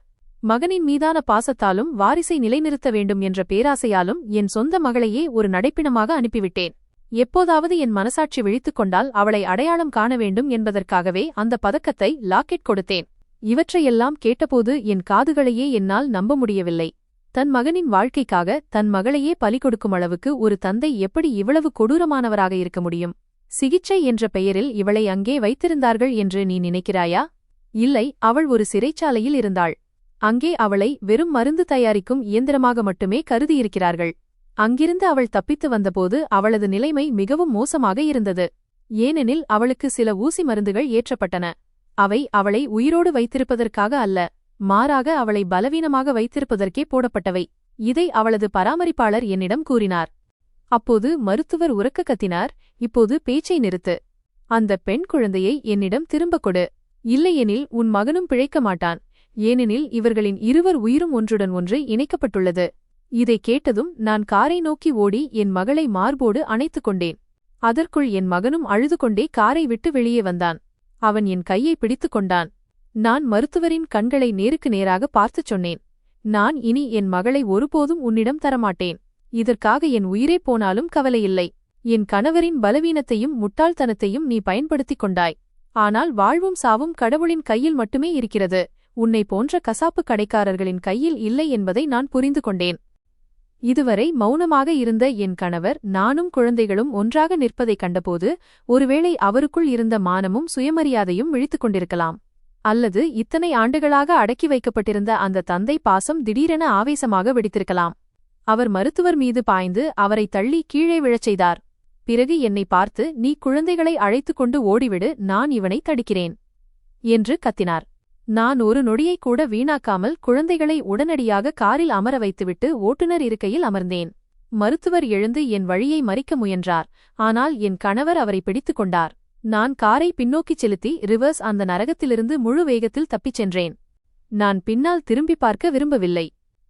மகனின் மீதான பாசத்தாலும் வாரிசை நிலைநிறுத்த வேண்டும் என்ற பேராசையாலும் என் சொந்த மகளையே ஒரு நடைப்பிணமாக அனுப்பிவிட்டேன். எப்போதாவது என் மனசாட்சி விழித்துக் கொண்டால் அவளை அடையாளம் காண வேண்டும் என்பதற்காகவே அந்த பதக்கத்தை லாக்கெட் கொடுத்தேன். இவற்றையெல்லாம் கேட்டபோது என் காதுகளையே என்னால் நம்ப முடியவில்லை. தன் மகனின் வாழ்க்கைக்காக தன் மகளையே பலி கொடுக்கும் அளவுக்கு ஒரு தந்தை எப்படி இவ்வளவு கொடூரமானவராக இருக்க முடியும்? சிகிச்சை என்ற பெயரில் இவளை அங்கே வைத்திருந்தார்கள் என்று நீ நினைக்கிறாயா? இல்லை, அவள் ஒரு சிறைச்சாலையில் இருந்தாள். அங்கே அவளை வெறும் மருந்து தயாரிக்கும் இயந்திரமாக மட்டுமே கருதியிருக்கிறார்கள். அங்கிருந்து அவள் தப்பித்து வந்தபோது அவளது நிலைமை மிகவும் மோசமாக இருந்தது. ஏனெனில் அவளுக்கு சில ஊசி மருந்துகள் ஏற்றப்பட்டன. அவை அவளை உயிரோடு வைத்திருப்பதற்காக அல்ல, மாறாக அவளை பலவீனமாக வைத்திருப்பதற்கே போடப்பட்டவை. இதை அவளது பராமரிப்பாளர் என்னிடம் கூறினார். அப்போது மருத்துவர் உரக்க கத்தினார், இப்போது பேச்சை நிறுத்து. அந்த பெண் குழந்தையை என்னிடம் திரும்பக் கொடு. இல்லையெனில் உன் மகனும் பிழைக்க மாட்டான். ஏனெனில் இவர்களின் இருவர் உயிரும் ஒன்றுடன் ஒன்று இணைக்கப்பட்டுள்ளது. இதை கேட்டதும் நான் காரை நோக்கி ஓடி என் மகளை மார்போடு அணைத்துக் கொண்டேன். அதற்குள் என் மகனும் அழுது கொண்டே காரை விட்டு வெளியே வந்தான். அவன் என் கையை பிடித்துக் கொண்டான். நான் மருத்துவரின் கண்களை நேருக்கு நேராக பார்த்துச் சொன்னேன், நான் இனி என் மகளை ஒருபோதும் உன்னிடம் தரமாட்டேன். இதற்காக என் உயிரே போனாலும் கவலையில்லை. என் கணவரின் பலவீனத்தையும் முட்டாள்தனத்தையும் நீ பயன்படுத்திக் கொண்டாய். ஆனால் வாழ்வும் சாவும் கடவுளின் கையில் மட்டுமே இருக்கிறது. உன்னை போன்ற கசாப்பு கடைக்காரர்களின் கையில் இல்லை என்பதை நான் புரிந்து கொண்டேன். இதுவரை மௌனமாக இருந்த என் கணவர் நானும் குழந்தைகளும் ஒன்றாக நிற்பதைக் கண்டபோது ஒருவேளை அவருக்குள் இருந்த மானமும் சுயமரியாதையும் விழித்துக் கொண்டிருக்கலாம். அல்லது இத்தனை ஆண்டுகளாக அடக்கி வைக்கப்பட்டிருந்த அந்த தந்தை பாசம் திடீரென ஆவேசமாக வெடித்திருக்கலாம். அவர் மருத்துவர் மீது பாய்ந்து அவரை தள்ளி கீழே விழச் செய்தார். பிறகு என்னை பார்த்து, நீ குழந்தைகளை அழைத்துக் கொண்டு ஓடிவிடு, நான் இவனை தடுக்கிறேன் என்று கத்தினார். நான் ஒரு நொடியைக் கூட வீணாக்காமல் குழந்தைகளை உடனடியாக காரில் அமர வைத்துவிட்டு ஓட்டுநர் இருக்கையில் அமர்ந்தேன். மருத்துவர் எழுந்து என் வழியை மறிக்க முயன்றார். ஆனால் என் கணவர் அவரை பிடித்துக் கொண்டார். நான் காரை பின்னோக்கிச் செலுத்தி ரிவர்ஸ் அந்த நரகத்திலிருந்து முழு வேகத்தில் தப்பிச் சென்றேன். நான் பின்னால் திரும்பி பார்க்க விரும்பவில்லை.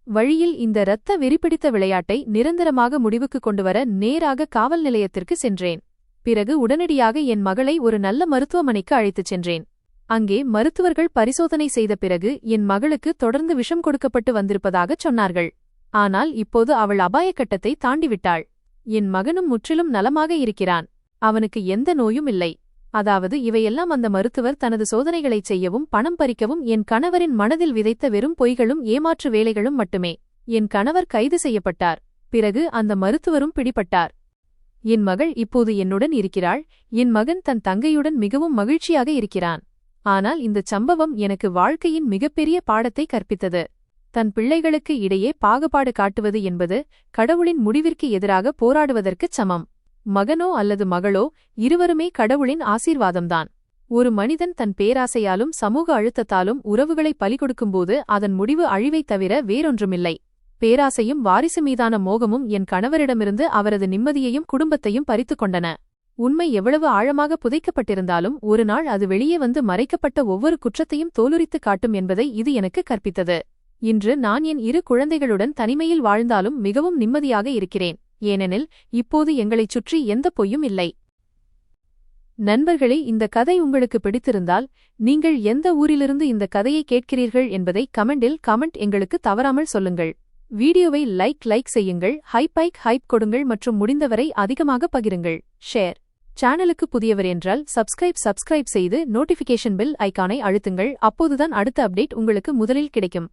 வழியில் இந்த இரத்த வெறிபிடித்த விளையாட்டை நிரந்தரமாக முடிவுக்கு கொண்டுவர நேராக காவல் நிலையத்திற்கு சென்றேன். பிறகு உடனடியாக என் மகளை ஒரு நல்ல மருத்துவமனைக்கு அழைத்துச் சென்றேன். அங்கே மருத்துவர்கள் பரிசோதனை செய்த பிறகு என் மகளுக்கு தொடர்ந்து விஷம் கொடுக்கப்பட்டு வந்திருப்பதாகச் சொன்னார்கள். ஆனால் இப்போது அவள் அபாயக்கட்டத்தை தாண்டிவிட்டாள். என் மகனும் முற்றிலும் நலமாக இருக்கிறான். அவனுக்கு எந்த நோயும் இல்லை. அதாவது இவையெல்லாம் அந்த மருத்துவர் தனது சோதனைகளைச் செய்யவும் பணம் பறிக்கவும் என் கணவரின் மனதில் விதைத்த வெறும் பொய்களும் ஏமாற்று வேலைகளும் மட்டுமே. என் கணவர் கைது செய்யப்பட்டார். பிறகு அந்த மருத்துவரும் பிடிபட்டார். என் மகள் இப்போது என்னுடன் இருக்கிறாள். என் மகன் தன் தங்கையுடன் மிகவும் மகிழ்ச்சியாக இருக்கிறான். ஆனால் இந்தச் சம்பவம் எனக்கு வாழ்க்கையின் மிகப்பெரிய பாடத்தை கற்பித்தது. தன் பிள்ளைகளுக்கு இடையே பாகுபாடு காட்டுவது என்பது கடவுளின் முடிவிற்கு எதிராக போராடுவதற்குச் சமம். மகனோ அல்லது மகளோ இருவருமே கடவுளின் ஆசீர்வாதம்தான். ஒரு மனிதன் தன் பேராசையாலும் சமூக அழுத்தத்தாலும் உறவுகளை பலிகொடுக்கும்போது அதன் முடிவு அழிவைத் தவிர வேறொன்றுமில்லை. பேராசையும் வாரிசு மீதான மோகமும் என் கணவரிடமிருந்து அவரது நிம்மதியையும் குடும்பத்தையும் பறித்துக் கொண்டன. உண்மை எவ்வளவு ஆழமாக புதைக்கப்பட்டிருந்தாலும் ஒரு நாள் அது வெளியே வந்து மறைக்கப்பட்ட ஒவ்வொரு குற்றத்தையும் தோலுரித்து காட்டும் என்பதை இது எனக்கு கற்பித்தது. இன்று நான் என் 2 குழந்தைகளுடன் தனிமையில் வாழ்ந்தாலும் மிகவும் நிம்மதியாக இருக்கிறேன். ஏனெனில் இப்போது எங்களைச் சுற்றி எந்த பொய்யும் இல்லை. நண்பர்களே, இந்த கதை உங்களுக்கு பிடித்திருந்தால் நீங்கள் எந்த ஊரிலிருந்து இந்த கதையை கேட்கிறீர்கள் என்பதை கமெண்ட் எங்களுக்கு தவறாமல் சொல்லுங்கள். வீடியோவை லைக் செய்யுங்கள், ஹைப் கொடுங்கள் மற்றும் முடிந்தவரை அதிகமாக பகிருங்கள். ஷேர். சேனலுக்கு புதியவர் என்றால் சப்ஸ்கிரைப் செய்து நோட்டிஃபிகேஷன் பெல் ஐகானை அழுத்துங்கள். அப்போதுதான் அடுத்த அப்டேட் உங்களுக்கு முதலில் கிடைக்கும்.